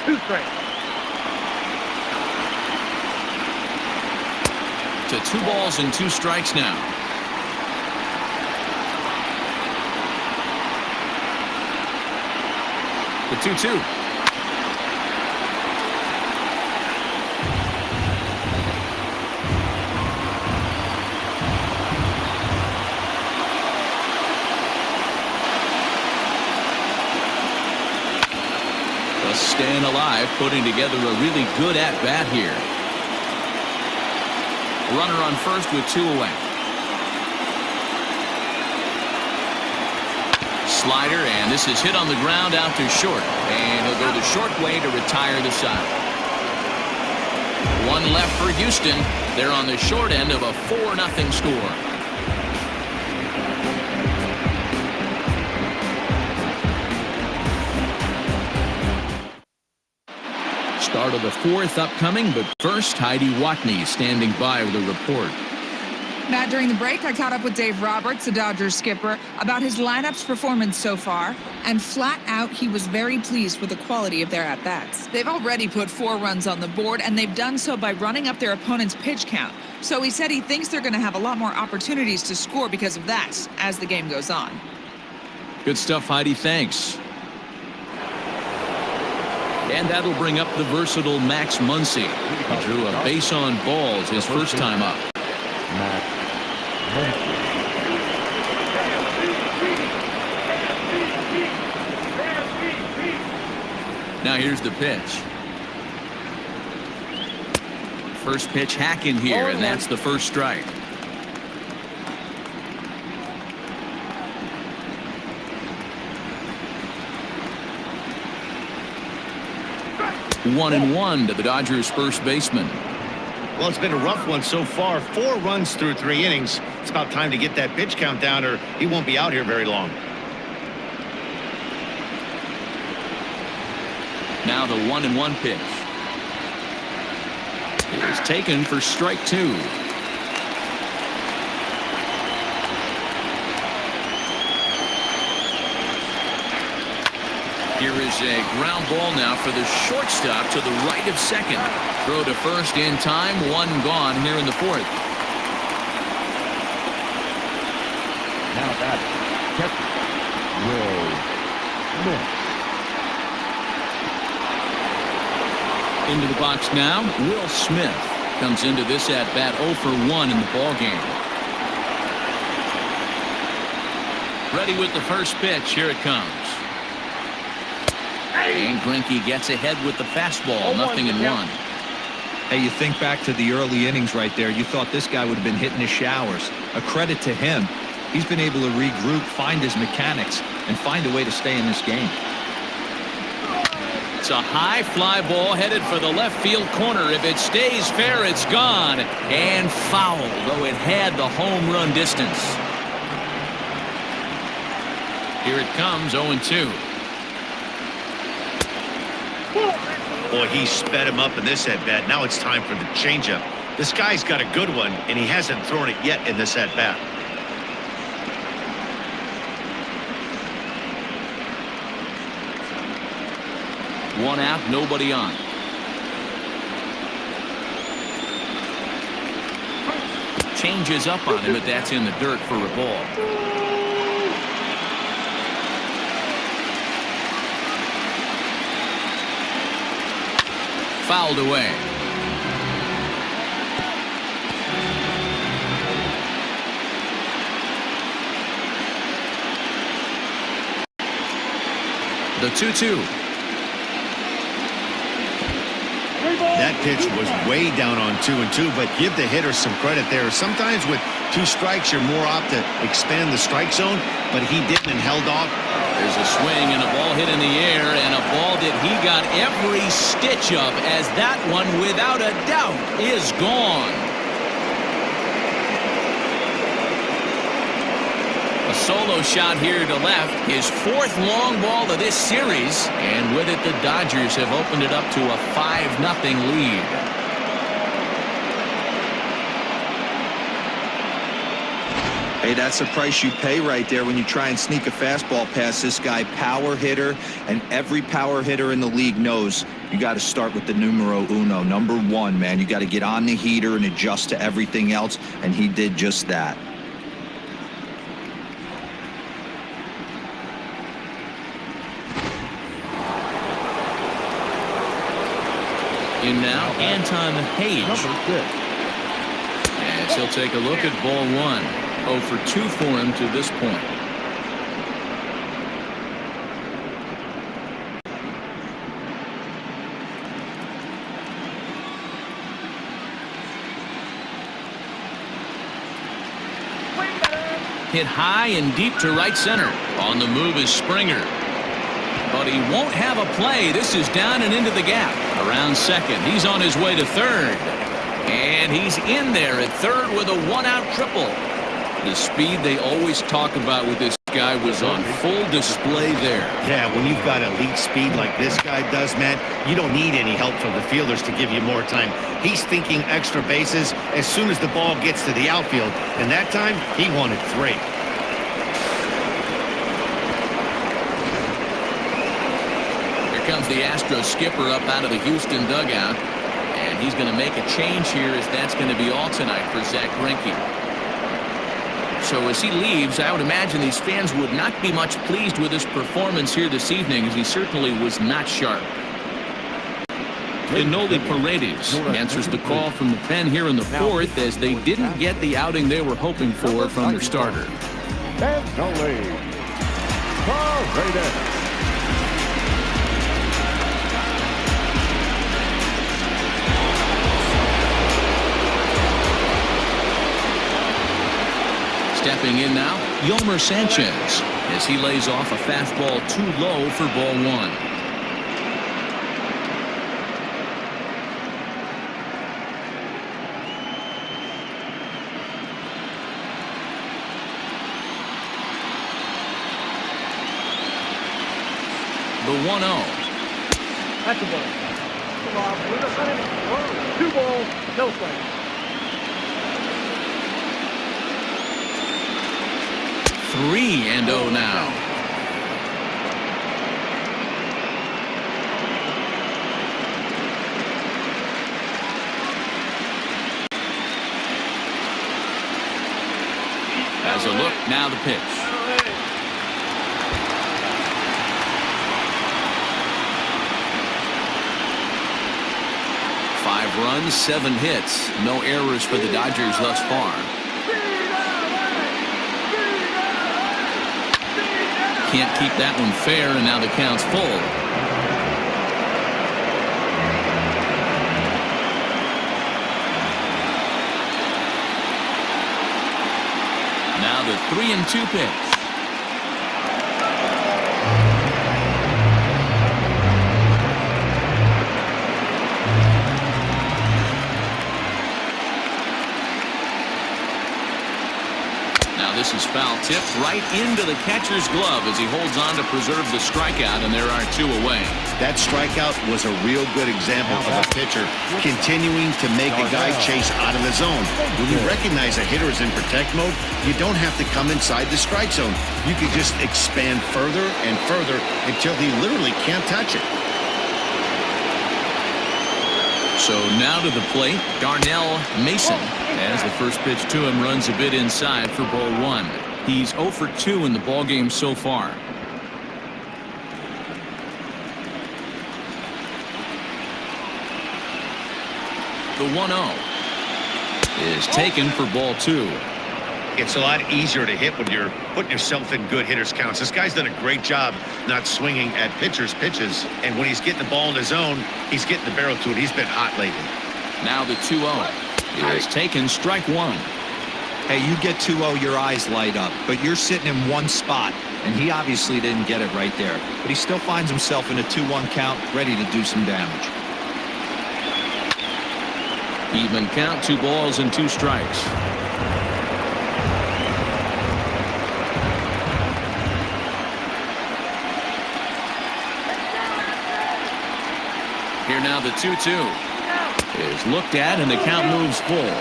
2 strikes. To 2 balls and 2 strikes now. The 2-2. Staying alive, putting together a really good at-bat here. Runner on first with 2 away. Slider, and this is hit on the ground out to short. And he'll go the short way to retire the side. 1 left for Houston. They're on the short end of a 4-0 score. Start of the 4th upcoming, but first, Heidi Watney standing by with a report. Matt, during the break, I caught up with Dave Roberts, the Dodgers skipper, about his lineup's performance so far, and flat out, he was very pleased with the quality of their at-bats. They've already put 4 runs on the board, and they've done so by running up their opponent's pitch count. So he said he thinks they're going to have a lot more opportunities to score because of that as the game goes on. Good stuff, Heidi. Thanks. And that'll bring up the versatile Max Muncy. He drew a base on balls his first time up. Now here's the pitch. First pitch hack in here, and that's the first strike. One and 1 to the Dodgers' first baseman. Well, it's been a rough one so far. 4 runs through 3 innings. It's about time to get that pitch count down, or he won't be out here very long. Now the 1-1 pitch. It is taken for strike 2. Here is a ground ball now for the shortstop to the right of second. Throw to first in time. 1 gone here in the 4th. That catch will miss. Into the box now, Will Smith comes into this at bat 0 for 1 in the ball game. Ready with the first pitch. Here it comes. And Greinke gets ahead with the fastball. 0-1. Hey, you think back to the early innings right there. You thought this guy would have been hitting his showers. A credit to him. He's been able to regroup, find his mechanics, and find a way to stay in this game. It's a high fly ball headed for the left field corner. If it stays fair, it's gone. And foul, though it had the home run distance. Here it comes, 0-2. Boy, he sped him up in this at-bat. Now it's time for the changeup. This guy's got a good one, and he hasn't thrown it yet in this at-bat. One out, nobody on. Changes up on him, but that's in the dirt for a ball. Fouled away. The 2-2. That pitch was way down on 2-2, but give the hitter some credit there. Sometimes with 2 strikes, you're more apt to expand the strike zone, but he didn't and held off. There's a swing and a ball hit in the air, and a ball that he got every stitch of, as that one, without a doubt, is gone. A solo shot here to left, his 4th long ball of this series, and with it the Dodgers have opened it up to a 5-0 lead. Hey, that's the price you pay right there when you try and sneak a fastball past this guy. Power hitter, and every power hitter in the league knows you got to start with the numero uno, number 1, man. You got to get on the heater and adjust to everything else, and he did just that. In now, Anton Page. Number 6. As he'll take a look at ball 1. 0 for 2 for him to this point. Hit high and deep to right center. On the move is Springer. But he won't have a play. This is down and into the gap. Around second. He's on his way to third. And he's in there at third with a 1-out triple. The speed they always talk about with this guy was on full display there. Yeah, when you've got elite speed like this guy does, man, you don't need any help from the fielders to give you more time. He's thinking extra bases as soon as the ball gets to the outfield, and that time he wanted 3. Here comes the Astros skipper up out of the Houston dugout, and he's going to make a change here, as that's going to be all tonight for Zach Greinke. So as he leaves, I would imagine these fans would not be much pleased with his performance here this evening, as he certainly was not sharp. Enoli Paredes answers the call from the pen here in the 4th, as they didn't get the outing they were hoping for from their starter. Enoli Paredes. Stepping in now, Yomer Sanchez, as he lays off a fastball too low for ball 1. The 1-0. That's a ball. Come on, 2 balls, no strikes. 3-0 now. As a look, now the pitch. Five runs, 7 hits. No errors for the Dodgers thus far. Can't keep that one fair, and now the count's full. Now the 3-2 pitch. This is foul tip right into the catcher's glove as he holds on to preserve the strikeout, and there are 2 away. That strikeout was a real good example of a pitcher continuing to make a guy chase out of the zone. When you recognize a hitter is in protect mode, you don't have to come inside the strike zone. You can just expand further and further until he literally can't touch it. So now to the plate, Darnell Mason, as the first pitch to him runs a bit inside for ball 1. He's 0 for 2 in the ballgame so far. The 1-0 is taken for ball 2. It's a lot easier to hit when you're putting yourself in good hitters counts. This guy's done a great job not swinging at pitchers' pitches, and when he's getting the ball in his zone, he's getting the barrel to it. He's been hot lately. Now the 2-0 is taken, strike 1. Hey, you get 2-0, your eyes light up, but you're sitting in one spot, and he obviously didn't get it right there. But he still finds himself in a 2-1 count, ready to do some damage. Even count, 2 balls and 2 strikes. Here now the 2-2 is looked at, and the count moves full.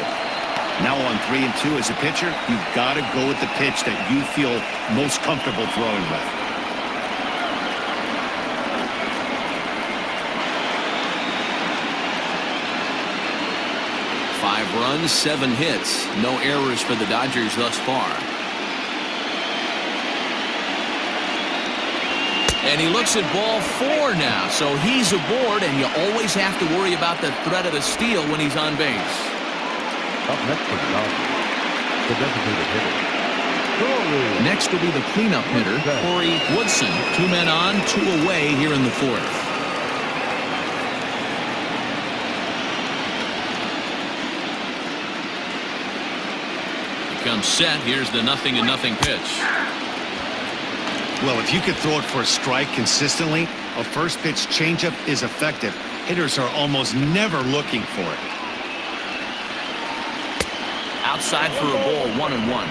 Now on 3-2 as a pitcher, you've got to go with the pitch that you feel most comfortable throwing with. Five runs, 7 hits. No errors for the Dodgers thus far. And he looks at ball 4 now, so he's aboard, and you always have to worry about the threat of a steal when he's on base. Up next for the Dodgers, the designated hitter. Next will be the cleanup hitter, Corey Woodson. 2 men on, 2 away here in the 4th. He comes set. Here's the 0-0 pitch. Well, if you could throw it for a strike consistently, a first pitch changeup is effective. Hitters are almost never looking for it. Outside for a ball, 1-1.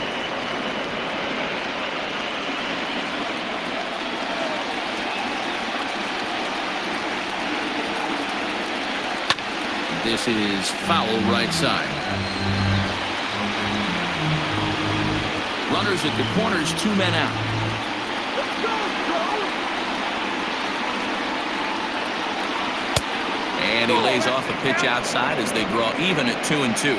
This is foul right side. Runners at the corners, 2 men out. And he lays off a pitch outside as they draw even at 2-2.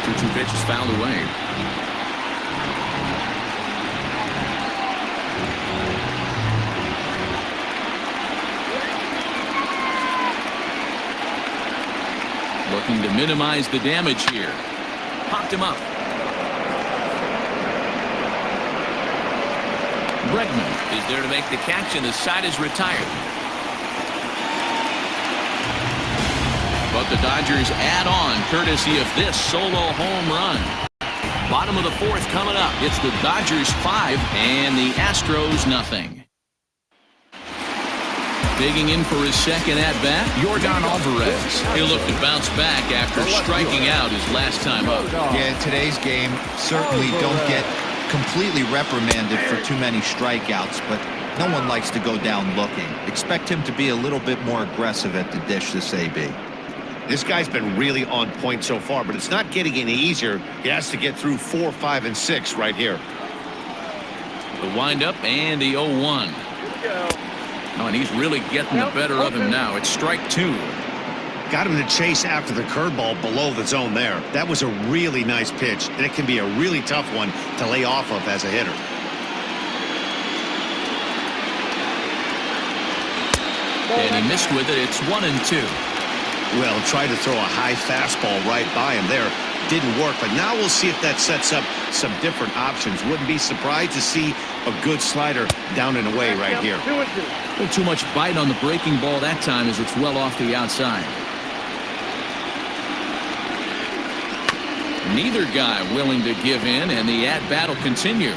2-2 pitch is fouled away. Looking to minimize the damage here. Popped him up. Bregman is there to make the catch, and the side is retired. But the Dodgers add on courtesy of this solo home run. Bottom of the 4th coming up. It's the Dodgers 5 and the Astros 0. Digging in for his second at-bat, Yordan Alvarez. He'll look to bounce back after striking out his last time up. Yeah, in today's game, certainly don't get completely reprimanded for too many strikeouts, but no one likes to go down looking. Expect him to be a little bit more aggressive at the dish this AB. This guy's been really on point so far, but it's not getting any easier. He has to get through 4, 5, and 6 right here. The windup and the 0-1. Oh, and he's really getting the better of him now. It's strike 2. Got him to chase after the curveball below the zone there. That was a really nice pitch, and it can be a really tough one to lay off of as a hitter. And he missed with it. It's 1-2. Well, tried to throw a high fastball right by him there. Didn't work, but now we'll see if that sets up some different options. Wouldn't be surprised to see a good slider down and away right here. A little too much bite on the breaking ball that time as it's well off to the outside. Neither guy willing to give in, and the at-bat will continue.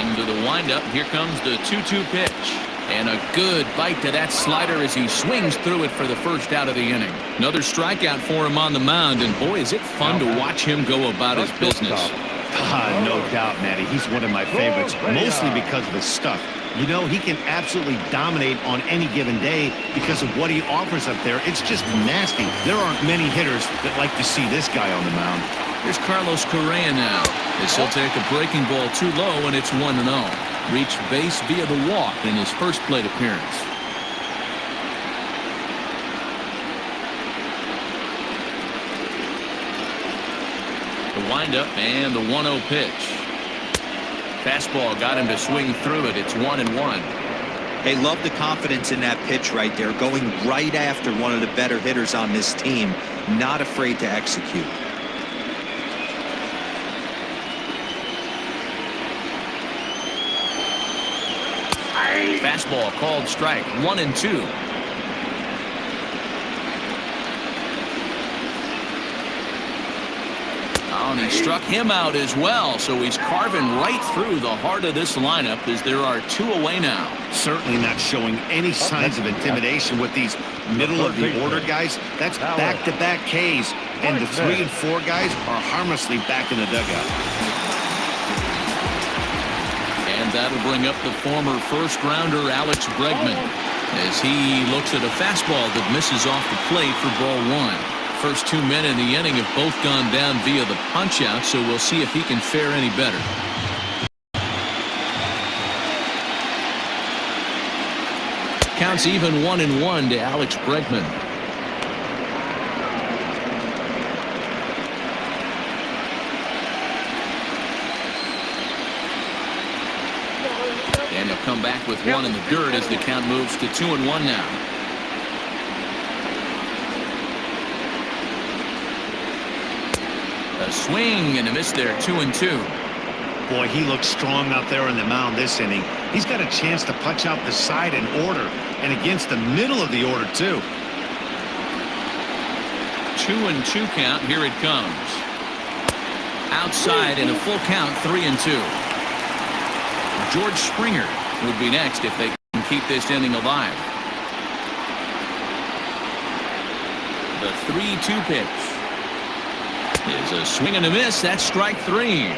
Into the windup. Here comes the 2-2 pitch. And a good bite to that slider as he swings through it for the first out of the inning. Another strikeout for him on the mound, and boy, is it fun to watch him go about his business. No doubt, Matty. He's one of my favorites, mostly because of his stuff. You know, he can absolutely dominate on any given day because of what he offers up there. It's just nasty. There aren't many hitters that like to see this guy on the mound. Here's Carlos Correa now, as he'll take a breaking ball too low, and it's 1-0. Reached base via the walk in his first plate appearance. The windup and the 1-0 pitch. Fastball got him to swing through it. It's 1-1. They love the confidence in that pitch right there, going right after one of the better hitters on this team, not afraid to execute. Fastball called strike. 1-2. Oh, and he struck him out as well, so he's carving right through the heart of this lineup as there are 2 away now. Certainly not showing any signs of intimidation with these middle-of-the-order guys. That's back-to-back Ks, and the 3 and 4 guys are harmlessly back in the dugout. And that'll bring up the former first-rounder Alex Bregman as he looks at a fastball that misses off the plate for ball 1. First 2 men in the inning have both gone down via the punch-out, so we'll see if he can fare any better. Counts even 1-1 to Alex Bregman. And he'll come back with 1 in the dirt as the count moves to 2-1 now. A swing and a miss there. 2-2. Boy, he looks strong out there on the mound this inning. He's got a chance to punch out the side in order and against the middle of the order too. 2-2 count. Here it comes. Outside in a full count. 3-2. George Springer would be next if they can keep this inning alive. The 3-2 pitch is a swing and a miss. That's strike 3.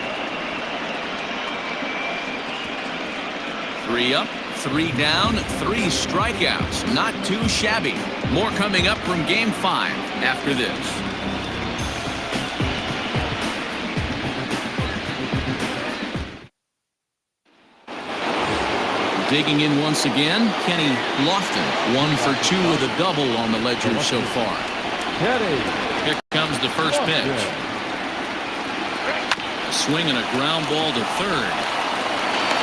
3 up, 3 down, 3 strikeouts. Not too shabby. More coming up from Game 5 after this. Digging in once again, Kenny Lofton, 1 for 2 with a double on the ledger so far. Here comes the first pitch. A swing and a ground ball to third.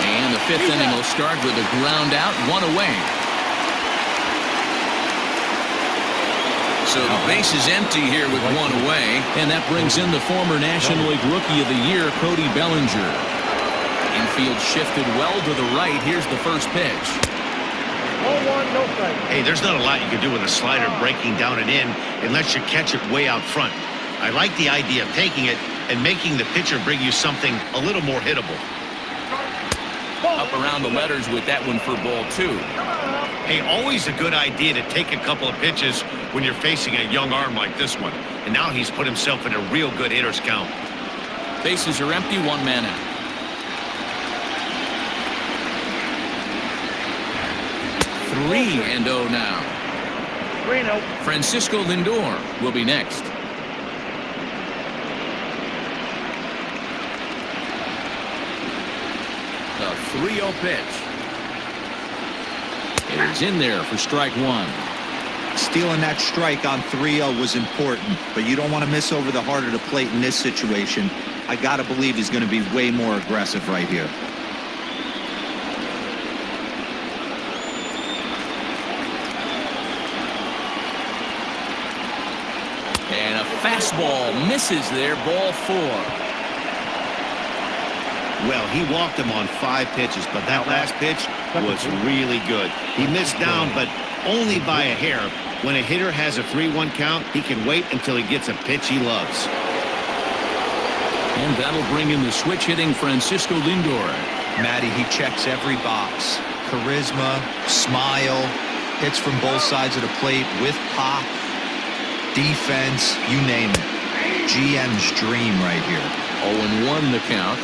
And the 5th inning will start with a ground out, 1 away. So the base is empty here with 1 away, and that brings in the former National League Rookie of the Year, Cody Bellinger. Infield shifted well to the right. Here's the first pitch. 0-1, no strike. Hey, there's not a lot you can do with a slider breaking down and in unless you catch it way out front. I like the idea of taking it and making the pitcher bring you something a little more hittable. Up around the letters with that one for ball 2. Hey, always a good idea to take a couple of pitches when you're facing a young arm like this one. And now he's put himself in a real good hitter's count. Bases are empty, 1 man out. 3-0 now. 3-0. Francisco Lindor will be next. The 3-0 pitch. is in there for strike one. Stealing that strike on 3-0 was important, but you don't want to miss over the heart of the plate in this situation. I got to believe he's going to be way more aggressive right here. And a fastball misses there, ball 4. Well, he walked him on 5 pitches, but that last pitch was really good. He missed down, but only by a hair. When a hitter has a 3-1 count, he can wait until he gets a pitch he loves. And that'll bring in the switch-hitting Francisco Lindor. Matty, he checks every box. Charisma, smile, hits from both sides of the plate with pop, defense, you name it. GM's dream right here. 0-1 the count.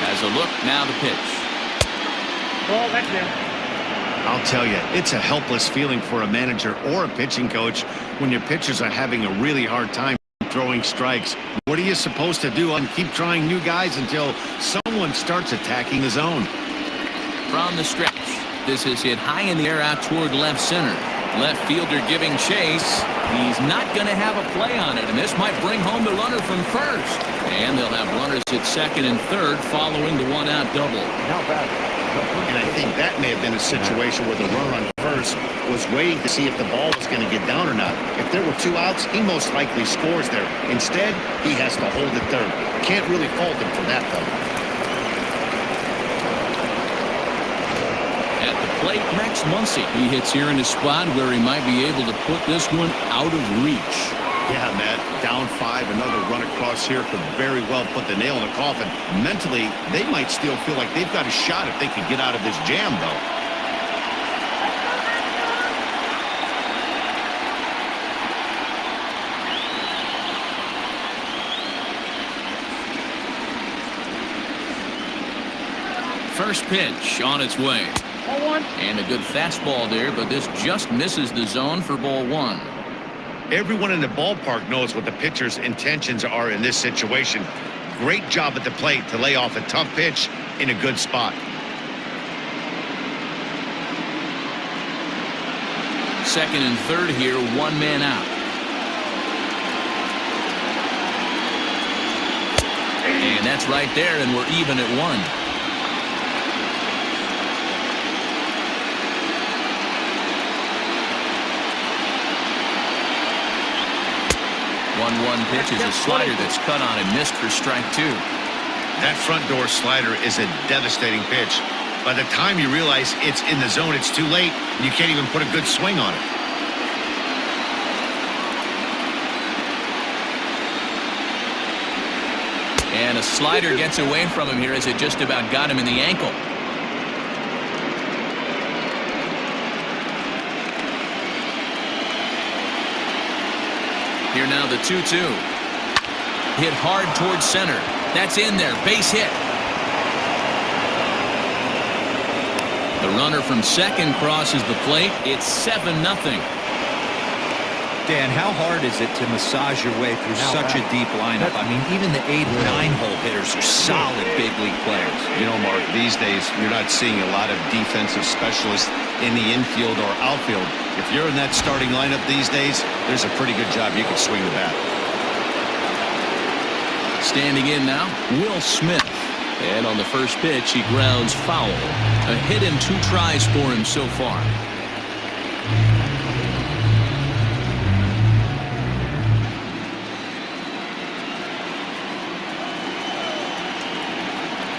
As a look, now the pitch. Ball, that's it. I'll tell you, it's a helpless feeling for a manager or a pitching coach when your pitchers are having a really hard time throwing strikes. What are you supposed to do? And keep trying new guys until someone starts attacking the zone. From the stretch, this is hit high in the air out toward left center. Left fielder giving chase. He's not going to have a play on it, and this might bring home the runner from first. And they'll have runners at second and third following the one-out double. Not bad. And I think that may have been a situation where the runner on first was waiting to see if the ball was going to get down or not. If there were 2 outs, he most likely scores there. Instead, he has to hold it third. Can't really fault him for that, though. At the plate, Max Muncy. He hits here in a spot where he might be able to put this one out of reach. Yeah, Matt, down 5, another run across here could very well put the nail in the coffin. Mentally, they might still feel like they've got a shot if they could get out of this jam, though. First pitch on its way. Ball 1. And a good fastball there, but this just misses the zone for ball 1. Everyone in the ballpark knows what the pitcher's intentions are in this situation. Great job at the plate to lay off a tough pitch in a good spot. Second and third here, 1 man out. And that's right there, and we're even at 1. 1-1 pitch is a slider that's cut on and missed for strike 2. That front door slider is a devastating pitch. By the time you realize it's in the zone, it's too late. You can't even put a good swing on it. And a slider gets away from him here as it just about got him in the ankle. Here now the 2-2. Hit hard towards center. That's in there. Base hit. The runner from second crosses the plate. It's 7-0. Dan, how hard is it to massage your way through such a deep lineup? I mean, even the 8 and 9 hole hitters are solid big league players. You know, Mark, these days you're not seeing a lot of defensive specialists in the infield or outfield. If you're in that starting lineup these days, there's a pretty good job you can swing the bat. Standing in now, Will Smith. And on the first pitch, he grounds foul. A hit in 2 tries for him so far.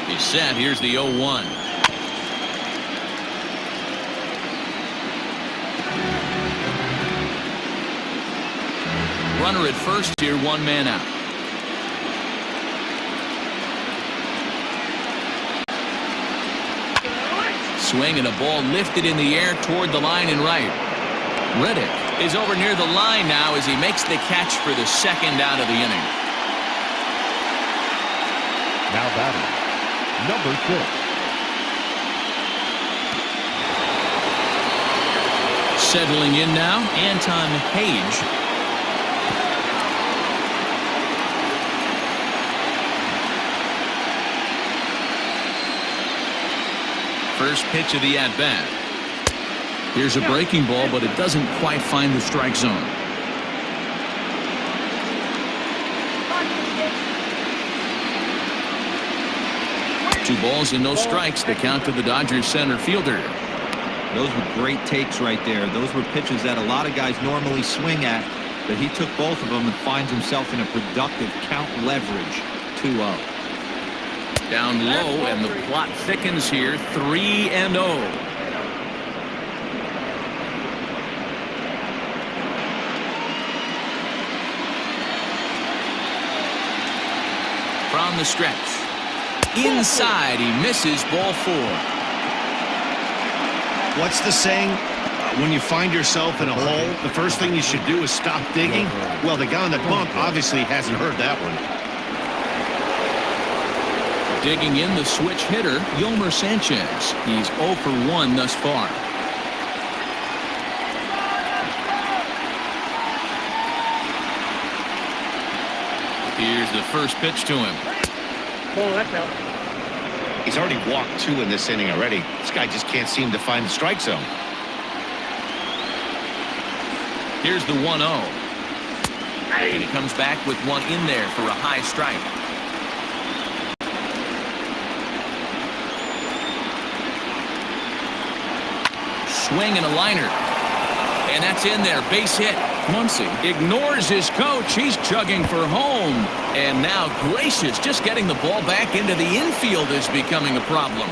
He's set. Here's the 0-1. Runner at first here, 1 man out. Swing and a ball lifted in the air toward the line and right. Reddick is over near the line now as he makes the catch for the second out of the inning. Now batting, number 6. Settling in now, Anton Page. First pitch of the at-bat. Here's a breaking ball, but it doesn't quite find the strike zone. Two balls and no strikes. The count to the Dodgers center fielder. Those were great takes right there. Those were pitches that a lot of guys normally swing at, but he took both of them and finds himself in a productive count leverage. 2-0. Down low, and the plot thickens here. 3-0. From the stretch. Inside, he misses. Ball 4. What's the saying? When you find yourself in a hole, the first thing you should do is stop digging. Well, the guy on the bump obviously hasn't heard that one. Digging in the switch hitter, Yolmer Sanchez. He's 0 for 1 thus far. Here's the first pitch to him. He's already walked 2 in this inning already. This guy just can't seem to find the strike zone. Here's the 1-0. And he comes back with one in there for a high strike. Swing and a liner. And that's in there. Base hit. Muncy ignores his coach. He's chugging for home. And now Gracious just getting the ball back into the infield is becoming a problem.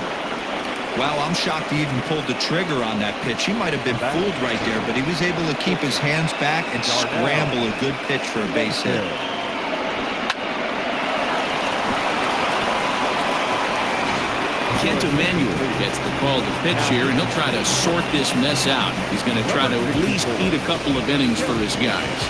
Well, I'm shocked he even pulled the trigger on that pitch. He might have been fooled right there, but he was able to keep his hands back and scramble a good pitch for a base hit. Kent Emanuel gets the call to pitch here, and he'll try to sort this mess out. He's going to try to at least eat a couple of innings for his guys.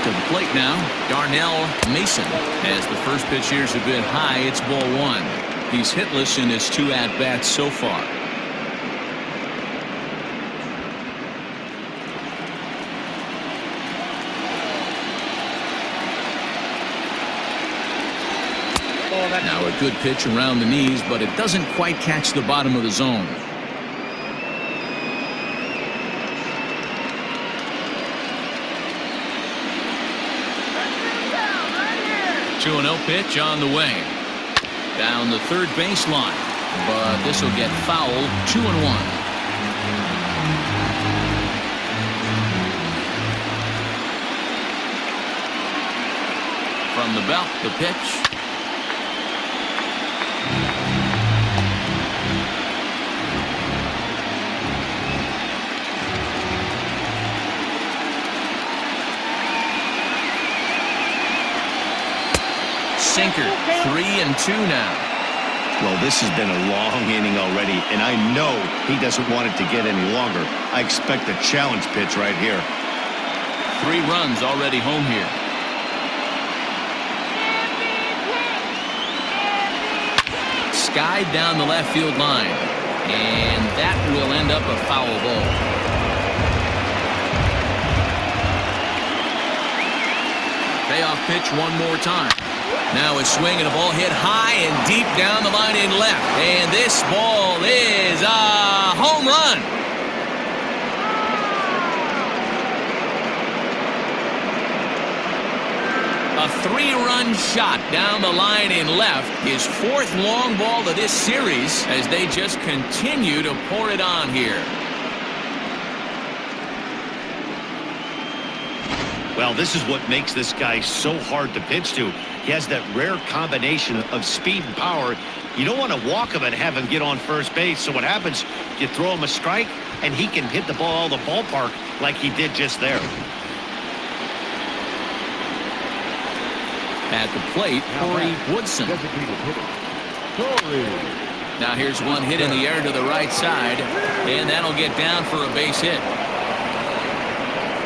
To the plate now, Darnell Mason. As the first pitch here is a bit high, it's ball 1. He's hitless in his 2 at-bats so far. Now a good pitch around the knees, but it doesn't quite catch the bottom of the zone. 2-0 pitch on the way. Down the third baseline, but this will get fouled. 2-1. From the belt, the pitch. Sinker. 3-2 now. Well, this has been a long inning already, and I know he doesn't want it to get any longer. I expect a challenge pitch right here. 3 runs already home here. Skied down the left field line, and that will end up a foul ball. Payoff pitch one more time. Now a swing and a ball hit high and deep down the line in left. And this ball is a home run. A 3-run shot down the line in left. His 4th long ball of this series as they just continue to pour it on here. Well, this is what makes this guy so hard to pitch to. He has that rare combination of speed and power. You don't want to walk him and have him get on first base. So what happens, you throw him a strike, and he can hit the ball all the ballpark like he did just there. At the plate, Corey Woodson. Now here's one hit in the air to the right side, and that'll get down for a base hit.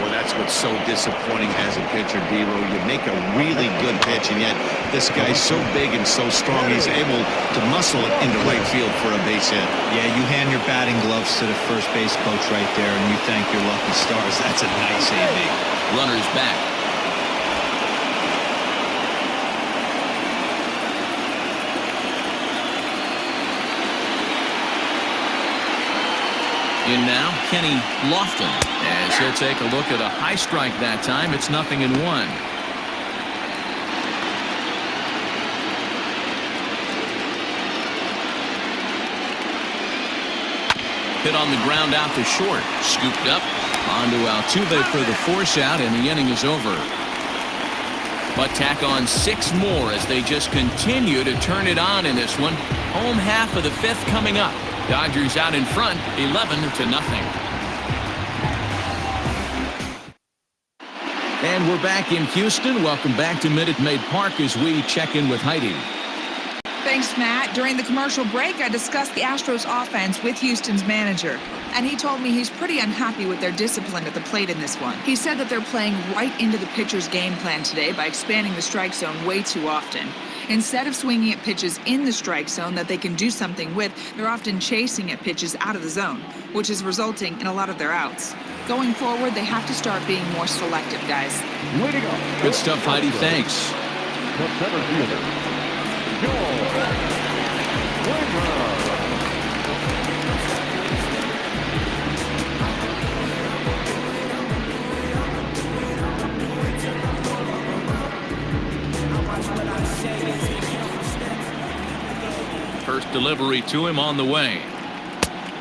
Well, that's That's what's so disappointing as a pitcher, Dero. You make a really good pitch, and yet this guy's so big and so strong, he's able to muscle it into right field for a base hit. Yeah, you hand your batting gloves to the first base coach right there, and you thank your lucky stars. That's a nice AB. Runners back. In now, Kenny Lofton, as he'll take a look at a high strike that time. It's 0-1. Hit on the ground out to short. Scooped up onto Altuve for the force out, and the inning is over. But tack on 6 more as they just continue to turn it on in this one. Home half of the 5th coming up. Dodgers out in front, 11-0. And we're back in Houston. Welcome back to Minute Maid Park as we check in with Heidi. Thanks, Matt. During the commercial break, I discussed the Astros offense with Houston's manager, and he told me he's pretty unhappy with their discipline at the plate in this one. He said that they're playing right into the pitcher's game plan today by expanding the strike zone way too often. Instead of swinging at pitches in the strike zone that they can do something with, they're often chasing at pitches out of the zone, which is resulting in a lot of their outs. Going forward, they have to start being more selective, guys. Way to go. Good stuff, Heidi. Thanks. The center fielder, George Springer. First delivery to him on the way.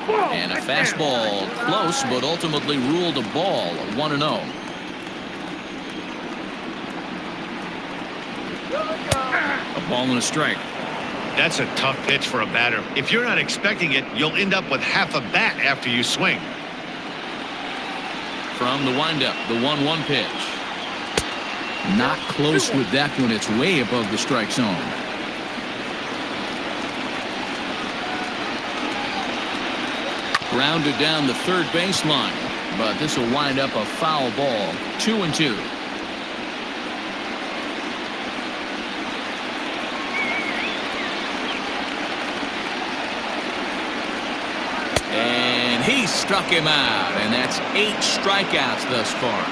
And a fastball close, but ultimately ruled a ball. 1-0. A ball and a strike. That's a tough pitch for a batter. If you're not expecting it, you'll end up with half a bat after you swing. From the windup, the 1-1 pitch. Not close with that one. It's way above the strike zone. Grounded down the third baseline, but this will wind up a foul ball. 2-2. And he struck him out, and that's 8 strikeouts thus far.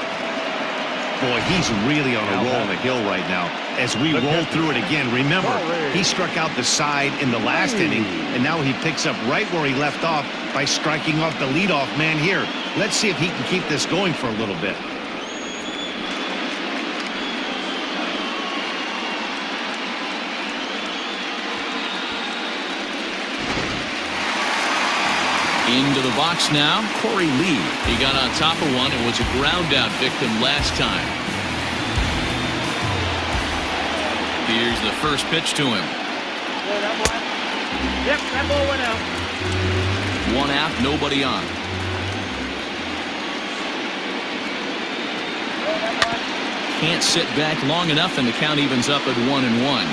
Boy, he's really on a roll on the hill right now. As we roll through it again, remember, he struck out the side in the last inning, and now he picks up right where he left off by striking off the leadoff man here. Let's see if he can keep this going for a little bit. Into the box now, Corey Lee. He got on top of one and was a ground out victim last time. Here's the first pitch to him. Yep, that ball went out. 1 out, nobody on. Can't sit back long enough, and the count evens up at 1-1.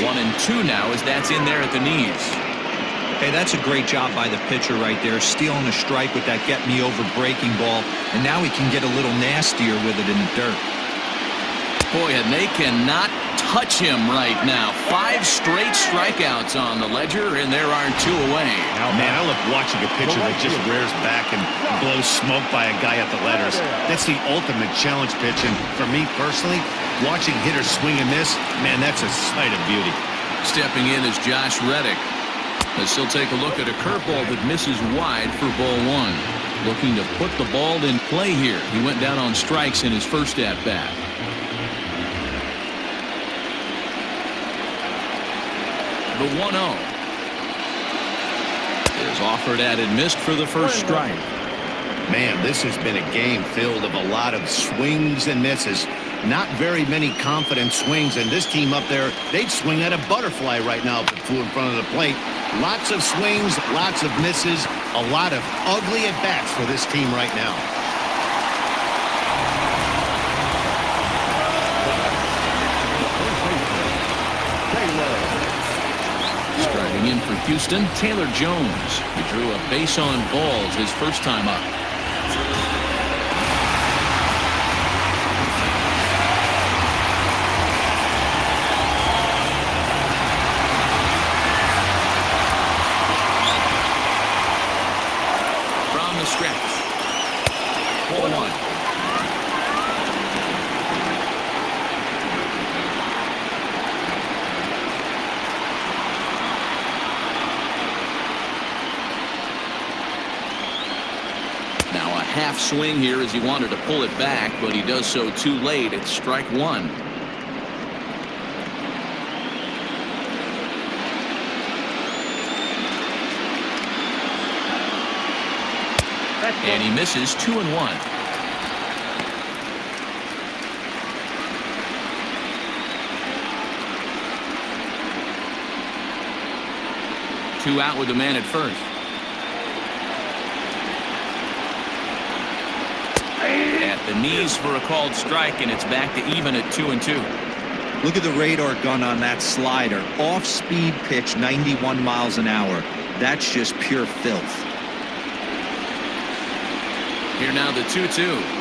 1-2 now as that's in there at the knees. Hey, that's a great job by the pitcher right there, stealing a strike with that get-me-over breaking ball, and now he can get a little nastier with it in the dirt. Boy, and they cannot touch him right now. 5 straight strikeouts on the ledger, and there aren't 2 away. Man, I love watching a pitcher that just rears back and blows smoke by a guy at the letters. That's the ultimate challenge pitch, and for me personally, watching hitters swing and miss, man, that's a sight of beauty. Stepping in is Josh Reddick. As he'll take a look at a curveball that misses wide for ball 1. Looking to put the ball in play here. He went down on strikes in his first at-bat. The 1-0 is offered at and missed for the first strike. Man, this has been a game filled of a lot of swings and misses. Not very many confident swings, and this team up there, they'd swing at a butterfly right now in front of the plate. Lots of swings, lots of misses, a lot of ugly at-bats for this team right now. Coming in for Houston, Taylor Jones. He drew a base on balls his first time up. From the stretch. 4-1. Half swing here as he wanted to pull it back, but he does so too late. It's strike one. And he misses 2-1. Two out with the man at first. At the knees for a called strike, and it's back to even at 2-2. Look at the radar gun on that slider. Off-speed pitch, 91 miles an hour. That's just pure filth. Here now the 2-2.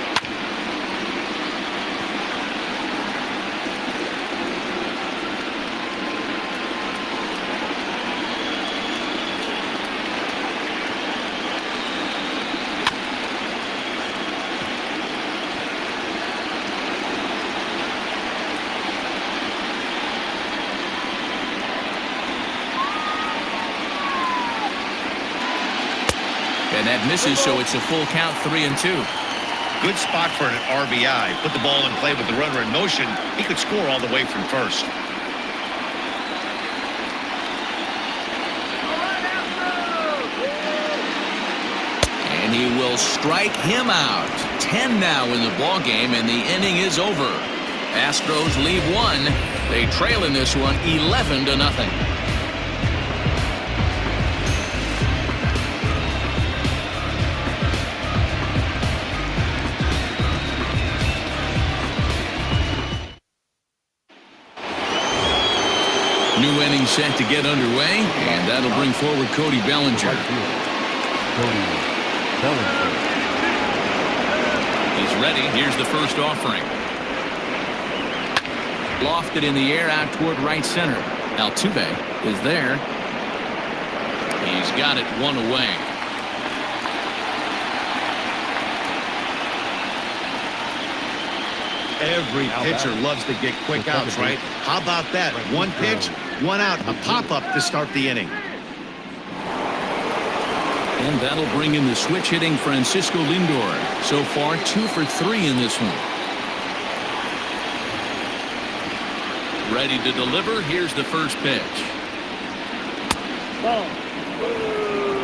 And that misses, so it's a full count, 3-2. Good spot for an RBI. Put the ball in play with the runner in motion. He could score all the way from first. And he will strike him out. 10 now in the ball game, and the inning is over. Astros leave one. They trail in this one 11-0. New inning set to get underway, and that'll bring forward Cody Bellinger. He's ready. Here's the first offering. Lofted in the air out toward right center. Altuve is there. He's got it one away. Every pitcher loves to get quick outs, right? How about that? One pitch, one out, a pop-up to start the inning. And that'll bring in the switch hitting Francisco Lindor. So far, 2 for 3 in this one. Ready to deliver. Here's the first pitch.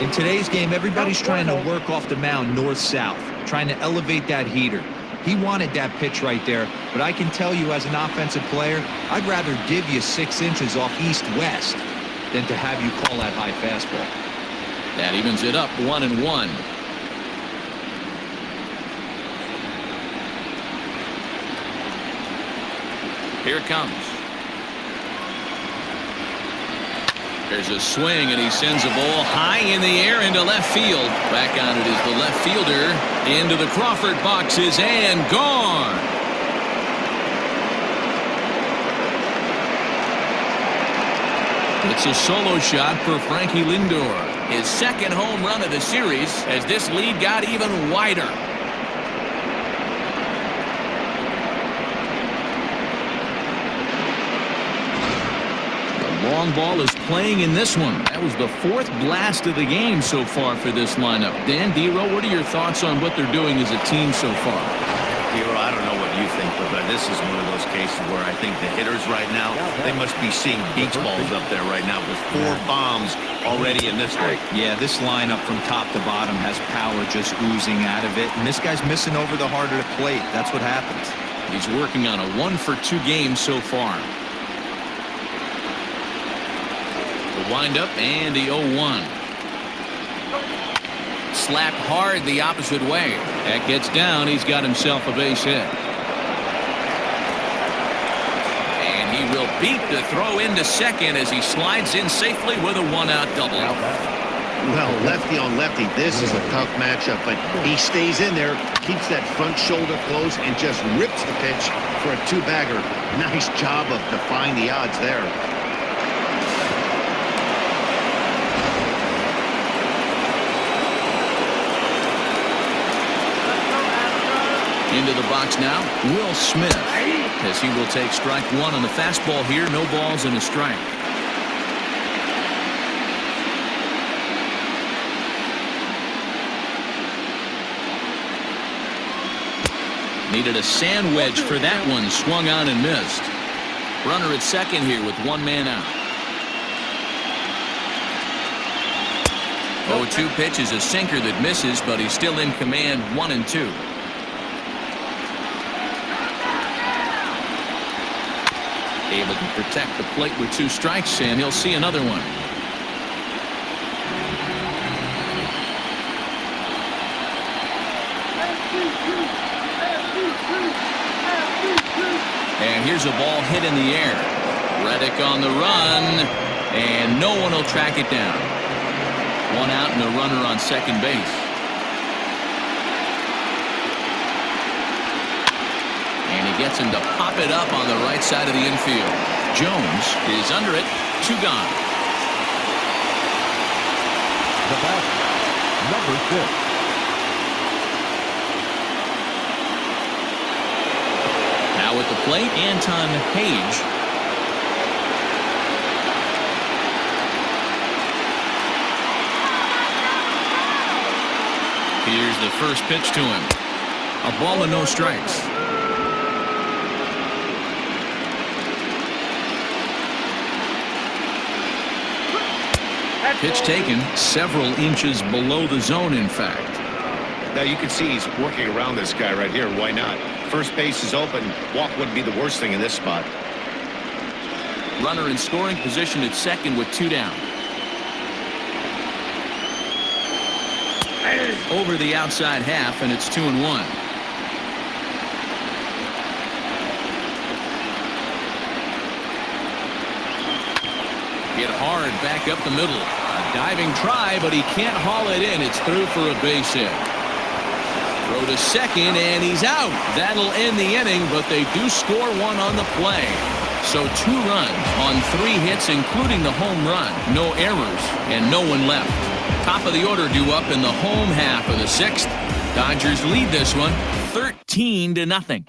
In today's game, everybody's trying to work off the mound north-south, trying to elevate that heater. He wanted that pitch right there, but I can tell you as an offensive player, I'd rather give you 6 inches off east-west than to have you call that high fastball. That evens it up 1-1. Here it comes. There's a swing, and he sends a ball high in the air into left field. Back on it is the left fielder. Into the Crawford boxes and gone. It's a solo shot for Frankie Lindor. His second home run of the series as this lead got even wider. Long ball is playing in this one. That was the 4th blast of the game so far for this lineup. Dan Dero, what are your thoughts on what they're doing as a team so far? Dero, I don't know what you think, but this is one of those cases where I think the hitters right now, they must be seeing beach balls up there right now with 4 bombs already in this one. Yeah, this lineup from top to bottom has power just oozing out of it, and this guy's missing over the heart of the plate. That's what happens. He's working on a 1-for-2 game so far. The windup and the 0-1. Slapped hard the opposite way. That gets down. He's got himself a base hit. And he will beat the throw into second as he slides in safely with a one-out double. Well, lefty on lefty, this is a tough matchup, but he stays in there, keeps that front shoulder close, and just rips the pitch for a two-bagger. Nice job of defying the odds there. Into the box now, Will Smith, as he will take strike one on the fastball here. No balls and a strike. Needed a sand wedge for that one. Swung on and missed. Runner at second here with one man out. 0-2 pitch is a sinker that misses, but he's still in command. 1-2. Able to protect the plate with two strikes, and he'll see another one. And here's a ball hit in the air. Reddick on the run, and no one will track it down. One out and a runner on second base. And he gets him to pop it up on the right side of the infield. Jones is under it. Two gone. The batter, number 6. Now at the plate, Anton Page. Here's the first pitch to him. A ball and no strikes. Pitch taken several inches below the zone, in fact. Now you can see he's working around this guy right here. Why not? First base is open. Walk wouldn't be the worst thing in this spot. Runner in scoring position at second with two down. Over the outside half, and it's 2-1. Hit hard back up the middle. A diving try, but he can't haul it in. It's through for a base hit. Throw to second, and he's out. That'll end the inning, but they do score one on the play. So 2 runs on 3 hits, including the home run. No errors, and no one left. Top of the order due up in the home half of the 6th. Dodgers lead this one 13-0.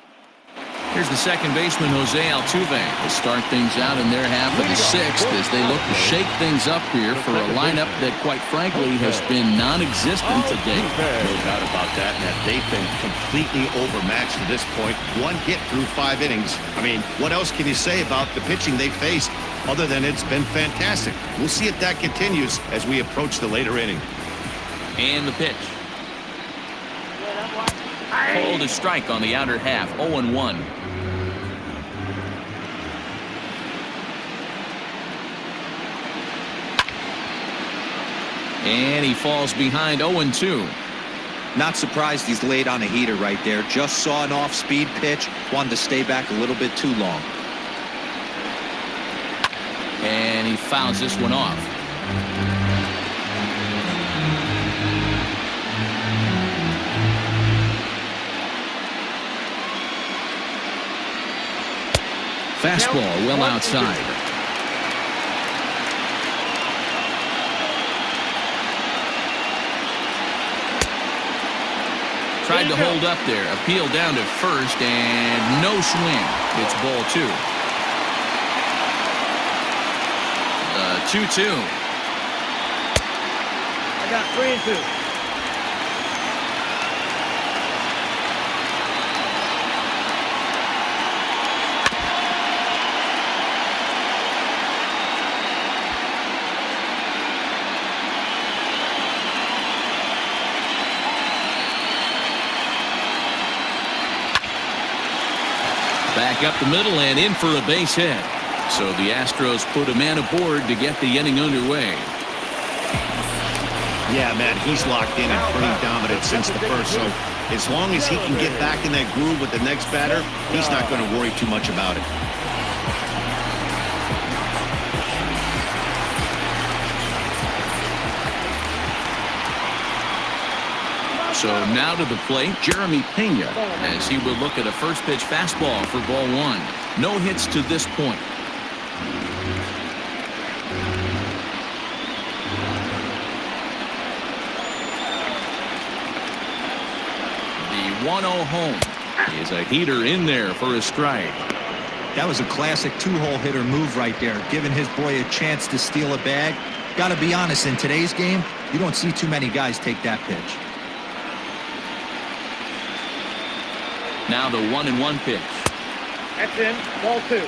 Here's the second baseman, Jose Altuve, to start things out in their half of the 6th as they look to shake things up here for a lineup that, quite frankly, has been non-existent to date. No doubt about that, and they've been completely overmatched to this point. 1 hit through 5 innings. I mean, what else can you say about the pitching they faced other than it's been fantastic? We'll see if that continues as we approach the later inning. And the pitch. Called a strike on the outer half. 0-1. And he falls behind. 0-2. Not surprised he's laid on a heater right there. Just saw an off-speed pitch. Wanted to stay back a little bit too long. And he fouls this one off. Fastball well outside. Tried to hold up there. Appeal down to first, and no swing. It's ball 2. 2-2. I got 3-2. Back up the middle and in for a base hit. So the Astros put a man aboard to get the inning underway. Yeah, man, he's locked in and pretty dominant since the first. So as long as he can get back in that groove with the next batter, he's not going to worry too much about it. So now to the plate, Jeremy Pena, as he will look at a first pitch fastball for ball one. No hits to this point. The 1-0 home is a heater in there for a strike. That was a classic two-hole hitter move right there, giving his boy a chance to steal a bag. Got to be honest, in today's game, you don't see too many guys take that pitch. Now the 1-1 pitch. That's in. Ball two.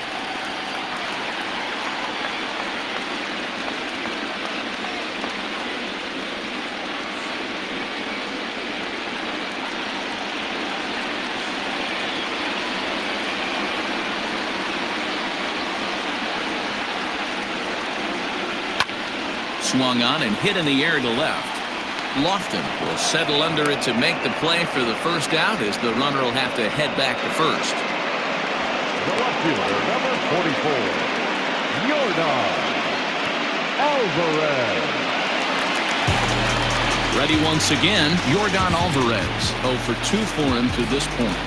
Swung on and hit in the air to left. Lofton will settle under it to make the play for the first out, as the runner will have to head back to first. The left fielder, number 44, Yordan Alvarez. Ready once again, Yordan Alvarez. 0 for 2 for him to this point.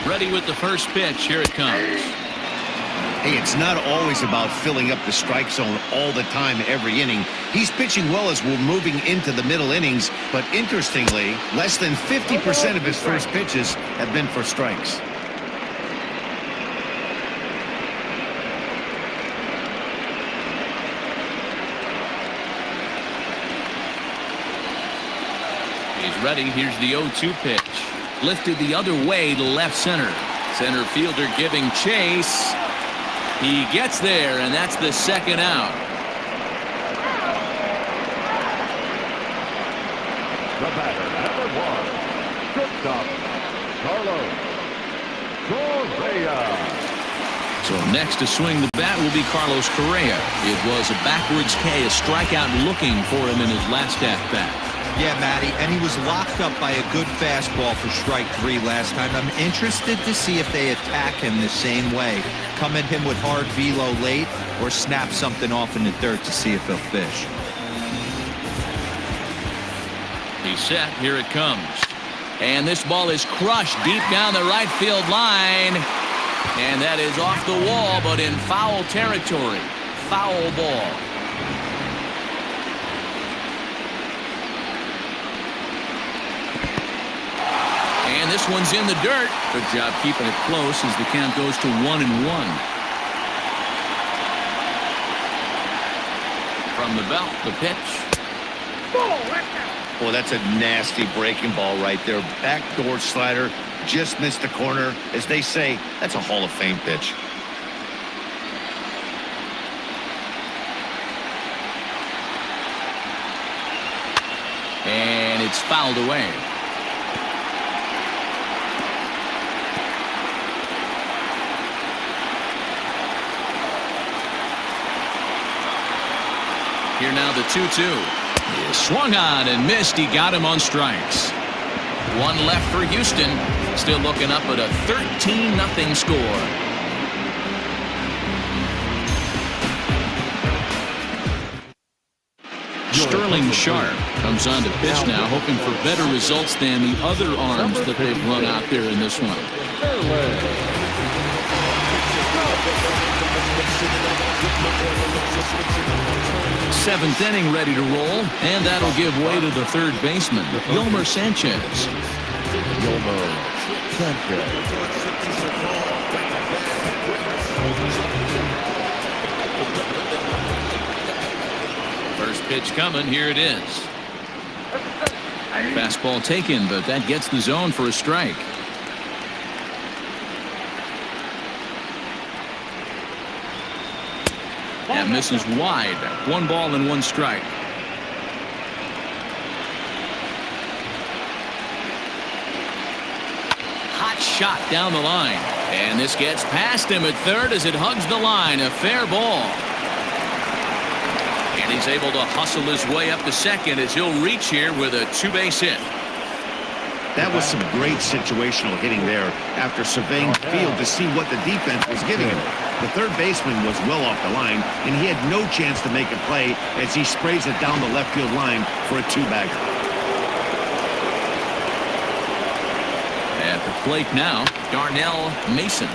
Ready with the first pitch. Here it comes. Hey, it's not always about filling up the strike zone all the time every inning. He's pitching well as we're moving into the middle innings, but interestingly, less than 50% of his first pitches have been for strikes. He's ready. Here's the 0-2 pitch. Lifted the other way to left center. Center fielder giving chase. He gets there, and that's the second out. The batter, number 1, shortstop, Carlos Correa. So next to swing the bat will be Carlos Correa. It was a backwards K, a strikeout looking for him in his last at-bat. Yeah, Matty, and he was locked up by a good fastball for strike 3 last time. I'm interested to see if they attack him the same way. Come at him with hard velo late or snap something off in the dirt to see if he'll fish. He's set. Here it comes. And this ball is crushed deep down the right field line. And that is off the wall, but in foul territory. Foul ball. And this one's in the dirt. Good job keeping it close as the count goes to 1-1. From the belt, the pitch. Boy, that's a nasty breaking ball right there. Backdoor slider, just missed the corner. As they say, that's a Hall of Fame pitch. And it's fouled away. Here now the 2-2. Swung on and missed. He got him on strikes. One left for Houston. Still looking up at a 13-0 score. Sterling Sharp comes on to pitch now, hoping for better results than the other arms that they've run out there in this one. Seventh inning ready to roll, and that'll give way to the third baseman, Yolmer Sanchez. Yolmer Sanchez. First pitch coming. Here it is. Fastball taken, but that gets the zone for a strike. That misses wide. 1 ball and 1 strike. Hot shot down the line. And this gets past him at third as it hugs the line. A fair ball. And he's able to hustle his way up to second as he'll reach here with a 2-base hit. That was some great situational hitting there after surveying the field to see what the defense was giving him. The third baseman was well off the line, and he had no chance to make a play as he sprays it down the left field line for a two-bagger. At the plate now, Darnell Mason.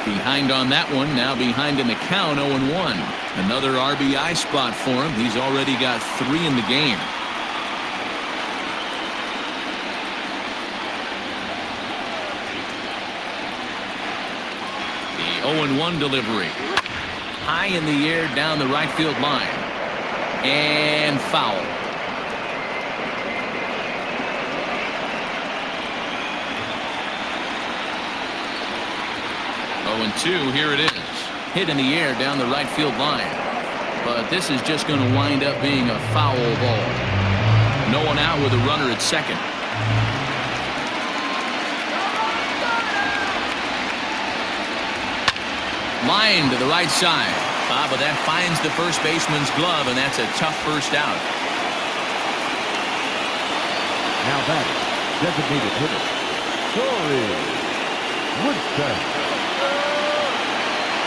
Behind on that one, now behind in the count, 0-1. Another RBI spot for him. He's already got 3 in the game. The 0-1 delivery. High in the air down the right field line. And foul. And 2, here it is. Hit in the air down the right field line. But this is just going to wind up being a foul ball. No one out with a runner at second. Line to the right side. But that finds the first baseman's glove, and that's a tough first out. Now batting, designated hitter, Corey Woodson.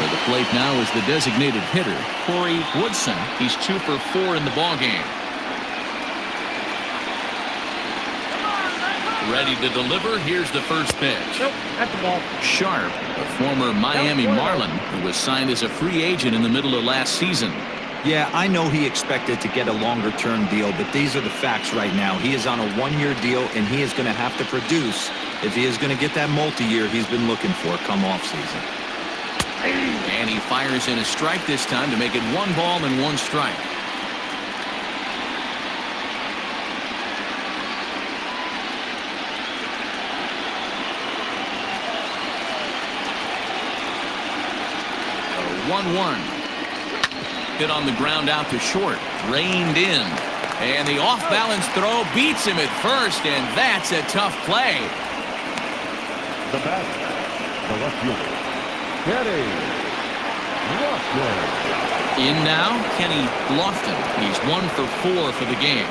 For the plate now is the designated hitter, Corey Woodson. He's 2 for 4 in the ballgame. Ready to deliver. Here's the first pitch. Nope, that's the ball. Sharp, a former Miami Marlin who was signed as a free agent in the middle of last season. Yeah, I know he expected to get a longer-term deal, but these are the facts right now. He is on a 1-year deal, and he is going to have to produce if he is going to get that multi-year he's been looking for come off-season. And he fires in a strike this time to make it 1 ball and 1 strike. A 1-1. Hit on the ground out to short. Reined in. And the off-balance throw beats him at first, and that's a tough play. The batter, the left fielder, Kenny Lofton. In now, Kenny Lofton. He's 1 for 4 for the game.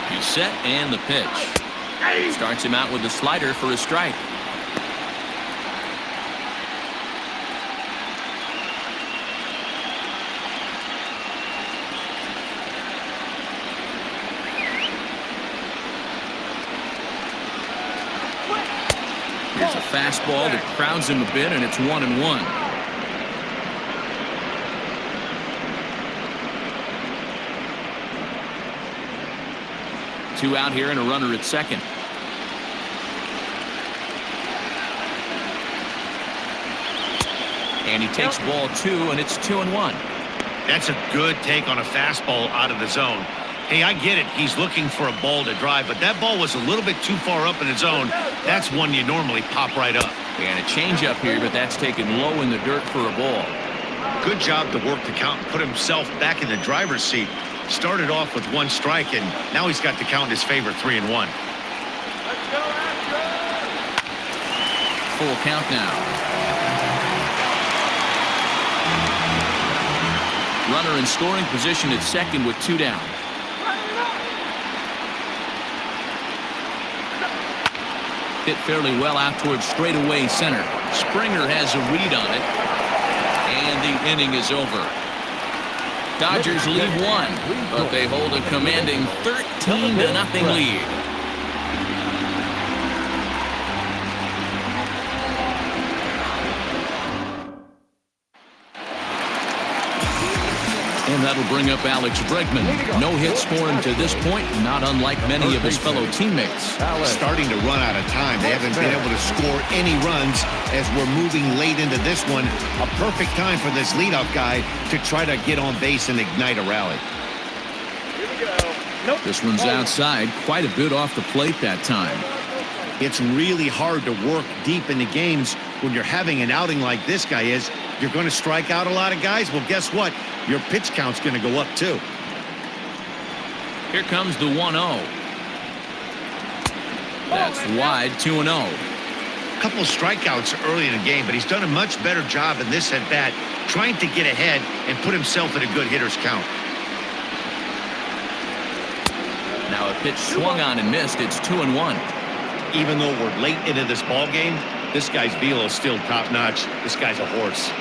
He's set, and the pitch. Starts him out with a slider for a strike. Here's a fastball that crowds him a bit, and it's 1-1. Two out here and a runner at second. And he takes ball 2, and it's 2-1. That's a good take on a fastball out of the zone. Hey, I get it. He's looking for a ball to drive, but that ball was a little bit too far up in the zone. That's one you normally pop right up. And a changeup here, but that's taken low in the dirt for a ball. Good job to work the count and put himself back in the driver's seat. Started off with 1 strike, and now he's got the count in his favor, 3-1. Full count now. Runner in scoring position at second with 2 down. Hit fairly well out towards straightaway center. Springer has a read on it, and the inning is over. Dodgers lead 1, but they hold a commanding 13-0 lead. And that'll bring up Alex Bregman. No hits for him to this point, not unlike many of his fellow teammates. Starting to run out of time. They haven't been able to score any runs as we're moving late into this one. A perfect time for this leadoff guy to try to get on base and ignite a rally. This one's outside, quite a bit off the plate that time. It's really hard to work deep into games when you're having an outing like this guy is. You're going to strike out a lot of guys. Well, guess what? Your pitch count's going to go up too. Here comes the 1-0. That's wide, 2-0. A couple of strikeouts early in the game, but he's done a much better job in this at bat, trying to get ahead and put himself in a good hitter's count. Now a pitch swung on and missed. It's 2-1. even though we're late into this ball game, this guy's velo is still top-notch. This guy's a horse.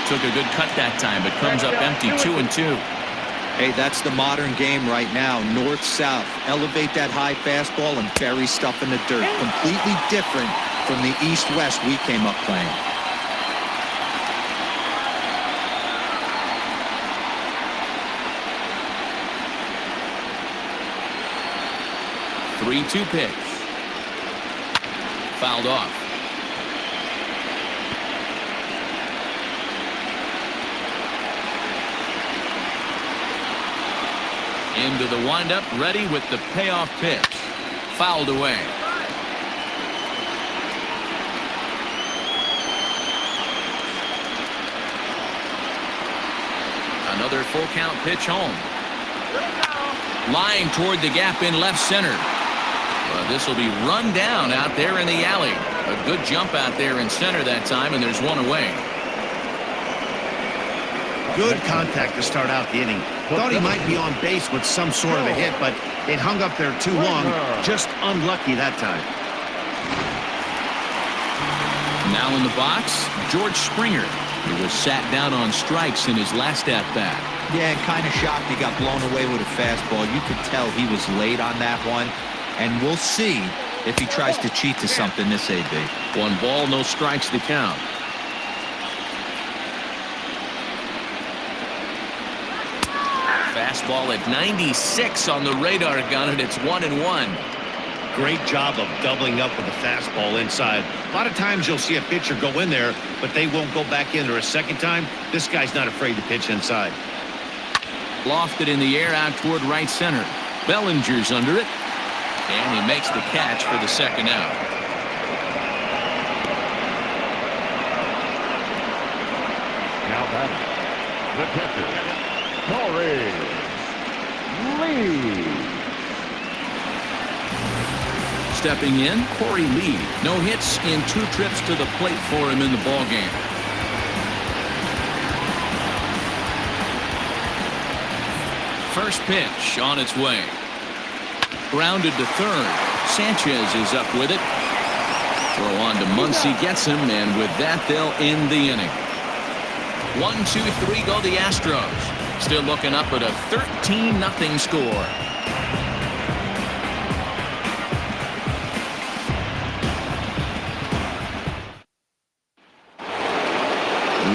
Took a good cut that time, but comes up empty. 2-2. Hey, that's the modern game right now. North-south. Elevate that high fastball and bury stuff in the dirt. Completely different from the east-west we came up playing. Three-two pitch. Fouled off. Into the windup, ready with the payoff pitch. Fouled away. Another full count pitch home. Line toward the gap in left center. Well, this will be run down out there in the alley. A good jump out there in center that time, and there's one away. Good contact to start out the inning. Thought he might be on base with some sort of a hit, but it hung up there too long. Just unlucky that time. Now in the box, George Springer. He was sat down on strikes in his last at-bat. Yeah, kind of shocked he got blown away with a fastball. You could tell he was late on that one. And we'll see if he tries to cheat to something this AB. 1 ball, no strikes to count. Fastball at 96 on the radar gun, and it's 1-1. Great job of doubling up with the fastball inside. A lot of times you'll see a pitcher go in there, but they won't go back in there a second time. This guy's not afraid to pitch inside. Lofted in the air out toward right center. Bellinger's under it, and he makes the catch for the second out. Now batting, the catcher, Corey Lee. Stepping in, Corey Lee. No hits in 2 trips to the plate for him in the ballgame. First pitch on its way. Grounded to third. Sanchez is up with it. Throw on to Muncy, gets him, and with that they'll end the inning. 1-2-3 go the Astros. Still looking up at a 13-0 score.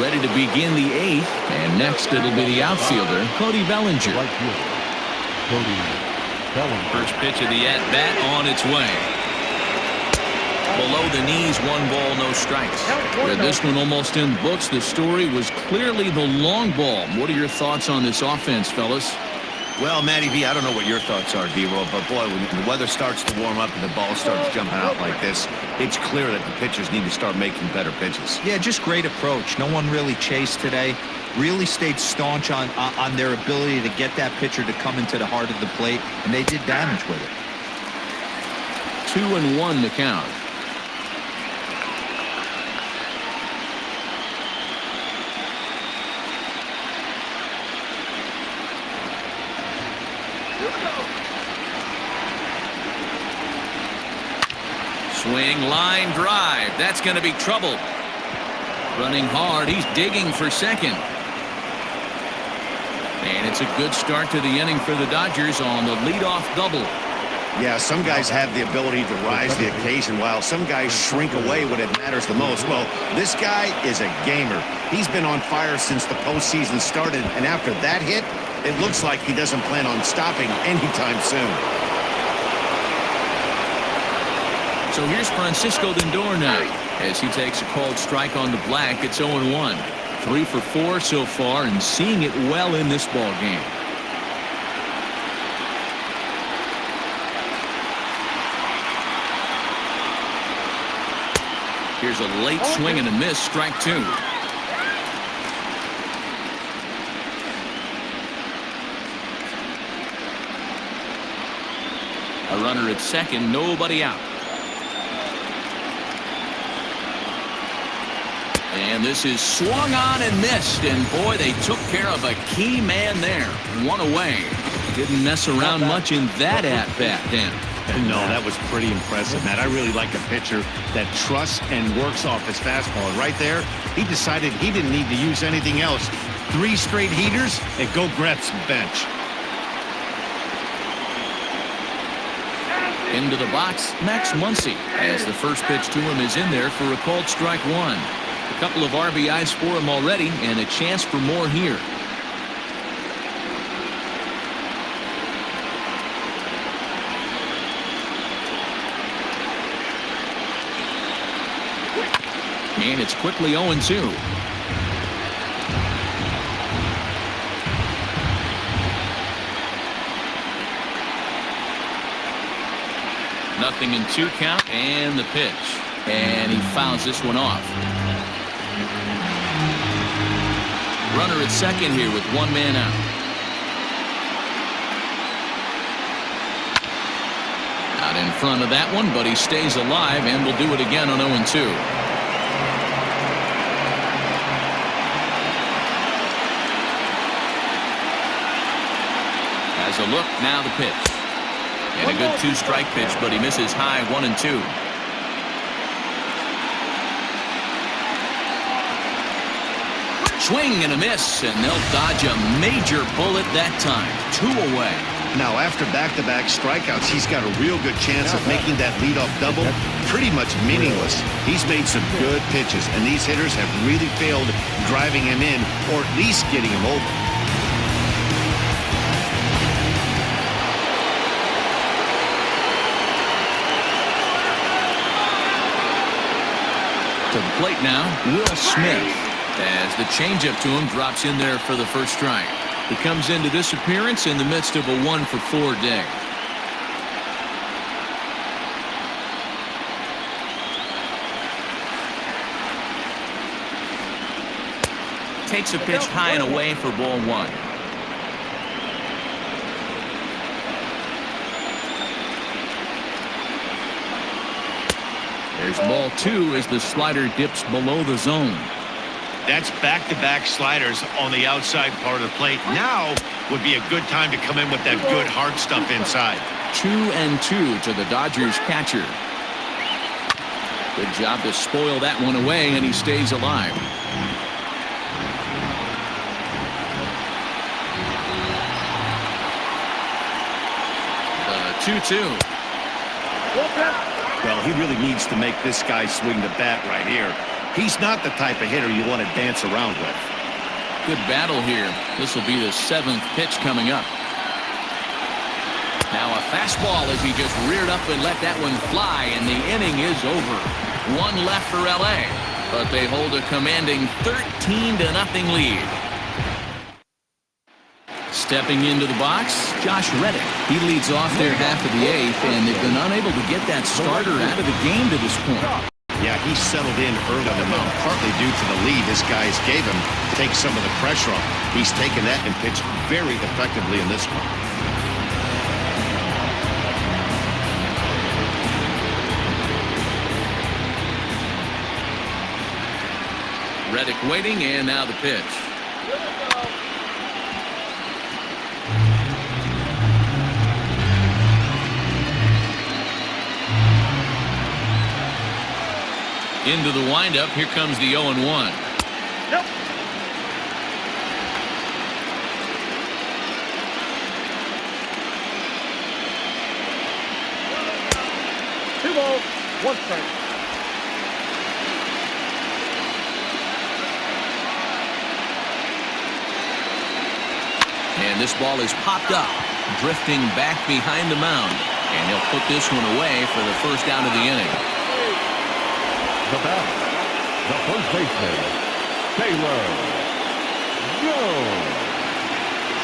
Ready to begin the 8th, and next it'll be the outfielder, Cody Bellinger. First pitch of the at-bat on its way. Below the knees, 1 ball, no strikes. With this one almost in books, the story was clearly the long ball. What are your thoughts on this offense, fellas? Well, Matty V, I don't know what your thoughts are, D-Roll, but boy, when the weather starts to warm up and the ball starts jumping out like this, it's clear that the pitchers need to start making better pitches. Yeah, just great approach. No one really chased today. Really stayed staunch on their ability to get that pitcher to come into the heart of the plate, and they did damage with it. 2-1 the count. Swing, line drive. That's going to be trouble. Running hard. He's digging for second. And it's a good start to the inning for the Dodgers on the leadoff double. Yeah, some guys have the ability to rise to the occasion while some guys shrink away when it matters the most. Well, this guy is a gamer. He's been on fire since the postseason started, and after that hit, it looks like he doesn't plan on stopping anytime soon. So here's Francisco Lindor now as he takes a called strike on the black. It's 0-1. 3 for 4 so far and seeing it well in this ball game. Here's a late swing and a miss. Strike 2. A runner at second, nobody out. And And this is swung on and missed. And, boy, they took care of a key man there. One away. Didn't mess around much in that at-bat, Dan. No, that was pretty impressive, Matt. I really like a pitcher that trusts and works off his fastball. And right there, he decided he didn't need to use anything else. 3 straight heaters and go grab some bench. Into the box, Max Muncy, as the first pitch to him is in there for a called strike one. A couple of RBIs for him already, and a chance for more here. And it's quickly 0-2. Nothing in 2 count, and the pitch. And he fouls this one off. Runner at second here with 1 man out. Out in front of that one, but he stays alive and will do it again on 0-2. Has a look, now the pitch. And a good 2-strike pitch, but he misses high 1-2. Swing and a miss, and they'll dodge a major bullet that time. 2 away. Now, after back-to-back strikeouts, he's got a real good chance of making that leadoff double pretty much meaningless. He's made some good pitches, and these hitters have really failed driving him in or at least getting him over. To the plate now, Will Smith, as the changeup to him drops in there for the first strike. He comes into this appearance in the midst of a 1-for-4 day. Takes a pitch high and away for ball 1. There's ball 2 as the slider dips below the zone. That's back-to-back sliders on the outside part of the plate. Now would be a good time to come in with that good hard stuff inside. 2-2 to the Dodgers catcher. Good job to spoil that one away, and he stays alive. The 2-2. Well, he really needs to make this guy swing the bat right here. He's not the type of hitter you want to dance around with. Good battle here. This will be the 7th pitch coming up. Now a fastball as he just reared up and let that one fly, and the inning is over. 1 left for LA, but they hold a commanding 13-0 lead. Stepping into the box, Josh Reddick. He leads off their half of the 8th, and they've been unable to get that starter out of the game to this point. Yeah, he settled in early on the mound, partly due to the lead his guys gave him. Take some of the pressure off. He's taken that and pitched very effectively in this one. Reddick waiting, and now the pitch. Into the windup. Here comes the 0-1. Yep. Two balls, 1 strike. And this ball is popped up, drifting back behind the mound. And he'll put this one away for the first out of the inning. The batter, the first baseman, Taylor Jones.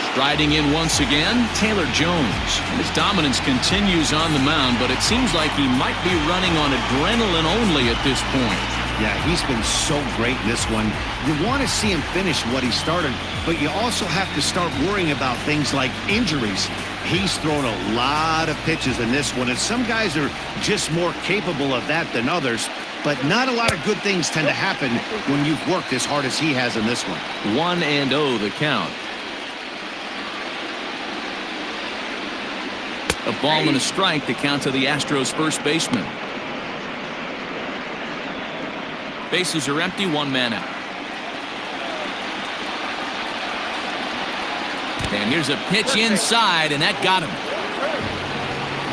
Striding in once again, Taylor Jones. His dominance continues on the mound, but it seems like he might be running on adrenaline only at this point. Yeah, he's been so great in this one. You want to see him finish what he started, but you also have to start worrying about things like injuries. He's thrown a lot of pitches in this one, and some guys are just more capable of that than others. but not a lot of good things tend to happen when you've worked as hard as he has in this one. 1-0 the count. A ball and a strike, the count to the Astros first baseman. Bases are empty, one man out. And here's a pitch inside, and that got him.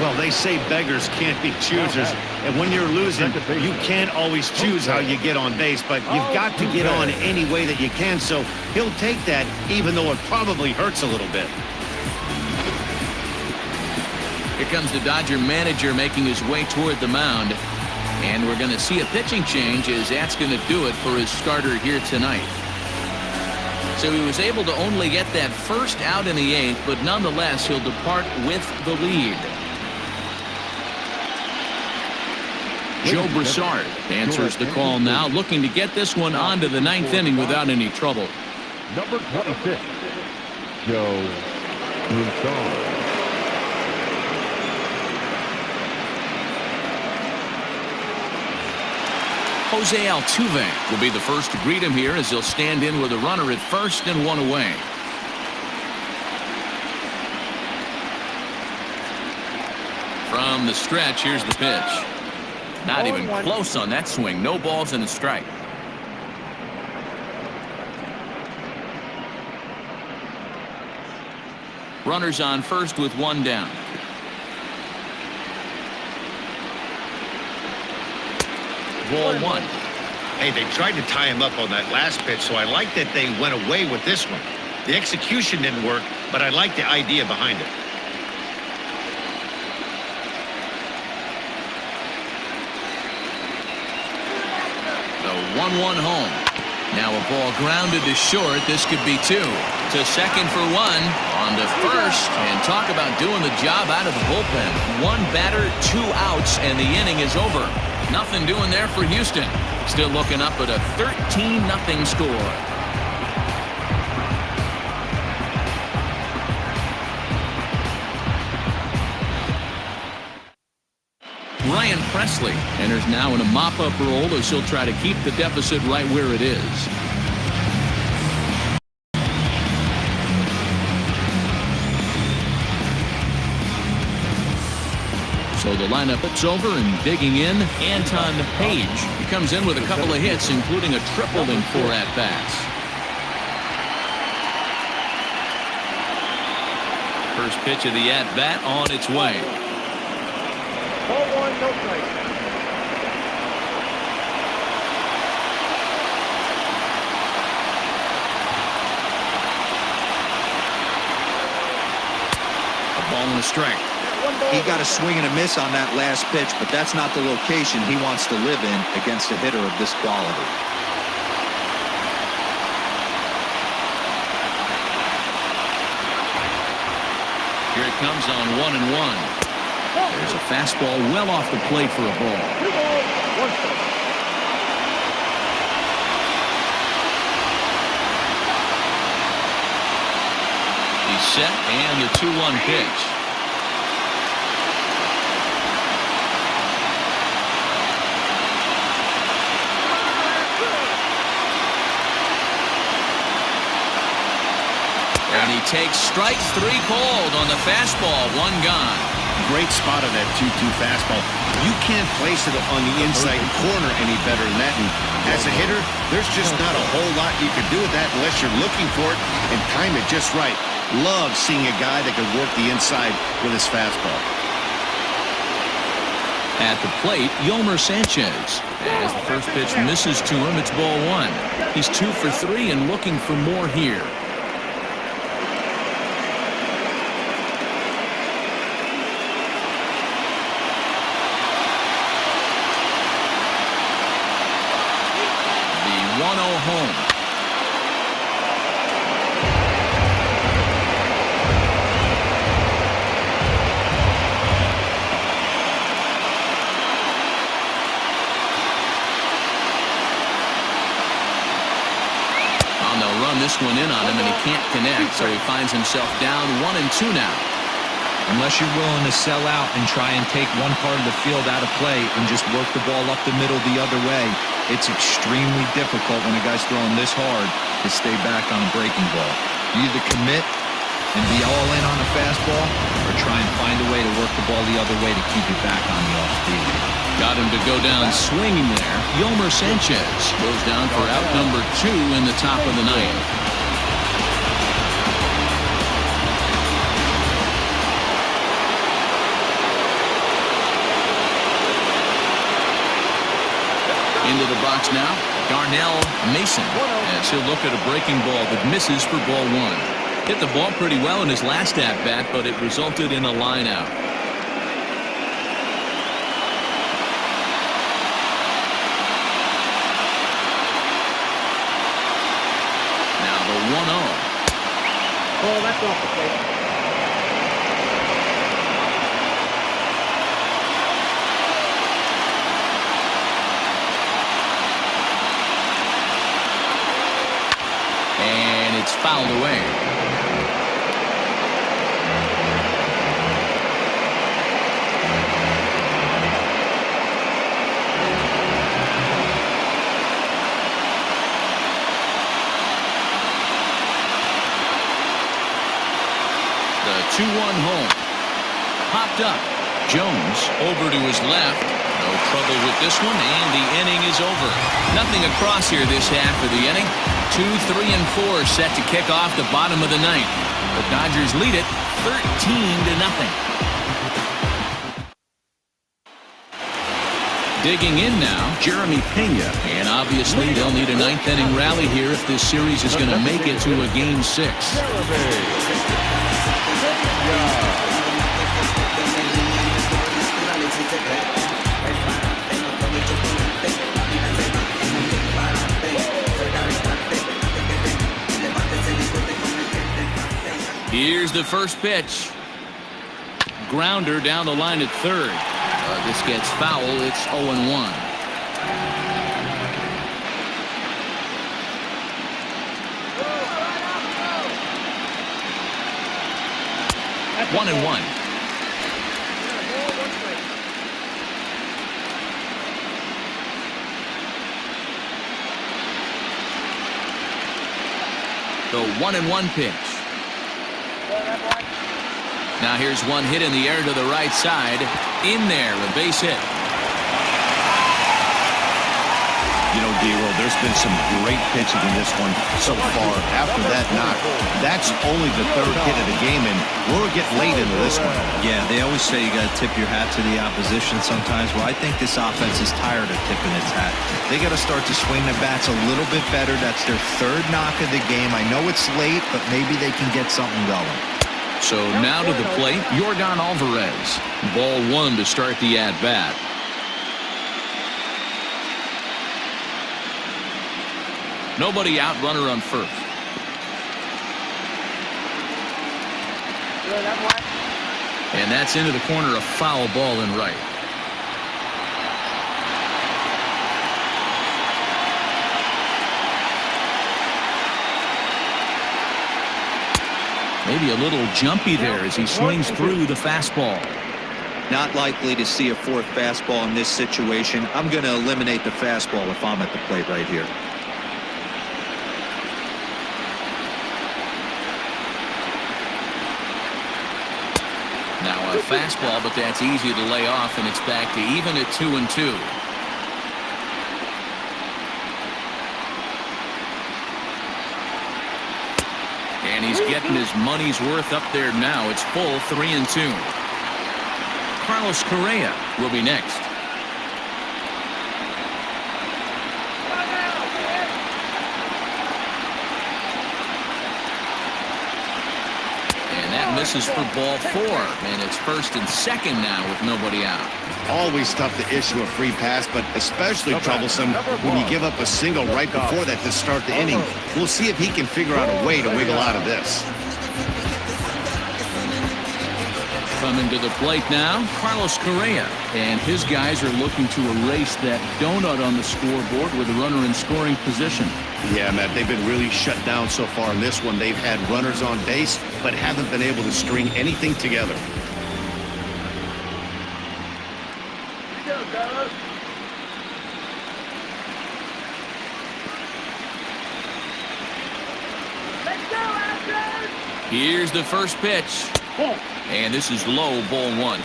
Well, they say beggars can't be choosers, and when you're losing, you can't always choose how you get on base, but you've got to get on any way that you can, so he'll take that, even though it probably hurts a little bit. Here comes the Dodger manager making his way toward the mound, and we're going to see a pitching change as that's going to do it for his starter here tonight. So he was able to only get that first out in the 8th, but nonetheless he'll depart with the lead. Joe Broussard answers the call now, looking to get this one onto the 9th inning without any trouble. Number 26, Joe Broussard. Jose Altuve will be the first to greet him here as he'll stand in with a runner at first and one away. From the stretch, here's the pitch. Not even close on that swing. No balls and a strike. Runners on first with one down. Ball one. Hey, they tried to tie him up on that last pitch, so I like that they went away with this one. The execution didn't work, but I like the idea behind it. The 1-1 home. Now a ball grounded to short. This could be two. To second for one. On to first. And talk about doing the job out of the bullpen. One batter, 2 outs, and the inning is over. Nothing doing there for Houston. Still looking up at a 13-0 score. Ryan Presley enters now in a mop-up role as he'll try to keep the deficit right where it is. So the lineup it's over and digging in Anton Page. He comes in with a couple of hits, including a triple in 4 at-bats. First pitch of the at-bat on its way. Ball 1, no strike. A ball and a strike. He got a swing and a miss on that last pitch, but that's not the location he wants to live in against a hitter of this quality. Here it comes on 1-1. There's a fastball well off the plate for a ball. 2 balls, 1 strike. He's set and the 2-1 pitch. And he takes strike 3 called on the fastball. 1 gone. Great spot on that 2-2 fastball. You can't place it on the inside corner any better than that. And as a hitter, there's just not a whole lot you can do with that unless you're looking for it and time it just right. Love seeing a guy that can work the inside with his fastball. At the plate, Yolmer Sanchez. As the first pitch misses to him, it's ball 1. He's 2 for 3 and looking for more here. The 1-0 home. They'll run this one in on him, and he can't connect, so he finds himself down 1-2 now. Unless you're willing to sell out and try and take one part of the field out of play and just work the ball up the middle the other way, it's extremely difficult when a guy's throwing this hard to stay back on a breaking ball. You either commit and be all in on a fastball or try and find a way to work the ball the other way to keep it back on the off speed. Got him to go down swinging there. Yolmer Sanchez goes down for out number 2 in the top of the ninth. Into the box now, Darnell Mason, as he'll look at a breaking ball that misses for ball 1. Hit the ball pretty well in his last at-bat, but it resulted in a line out. Now the 1-0. Oh, that's off the plate. And it's fouled away. The 2-1 home. Popped up. Jones over to his left. No trouble with this one, and the inning is over. Nothing across here this half of the inning. 2, 3, and 4 set to kick off the bottom of the ninth. The Dodgers lead it 13-0. Digging in now, Jeremy Pena. And obviously they'll need a ninth inning rally here if this series is going to make it to a game 6. Here's the first pitch. Grounder down the line at third. This gets foul. It's 0-1. That's 1-1. The 1-1 pitch. Now here's one hit in the air to the right side. In there, a base hit. You know, D-Roll, there's been some great pitching in this one so far. After that knock, that's only the third hit of the game, and we're getting late into this one. Yeah, they always say you got to tip your hat to the opposition sometimes. Well, I think this offense is tired of tipping its hat. They got to start to swing the bats a little bit better. That's their third knock of the game. I know it's late, but maybe they can get something going. So now to the plate, Yordan Alvarez. Ball 1 to start the at-bat. Nobody out, runner on first. And that's into the corner, a foul ball in right. Maybe a little jumpy there as he swings through the fastball. Not likely to see a fourth fastball in this situation. I'm going to eliminate the fastball if I'm at the plate right here. Now a fastball, but that's easy to lay off, and it's back to even at 2-2. And he's getting his money's worth up there now. It's full 3-2. Carlos Correa will be next. And that misses for ball 4. And it's first and second now with nobody out. Always tough to issue a free pass, but especially troublesome when you give up a single right before that to start the inning. We'll see if he can figure out a way to wiggle out of this. Coming to the plate now, Carlos Correa. And his guys are looking to erase that donut on the scoreboard with a runner in scoring position. Yeah, Matt, they've been really shut down so far in this one. They've had runners on base, but haven't been able to string anything together. Here's the first pitch. And this is low, ball 1.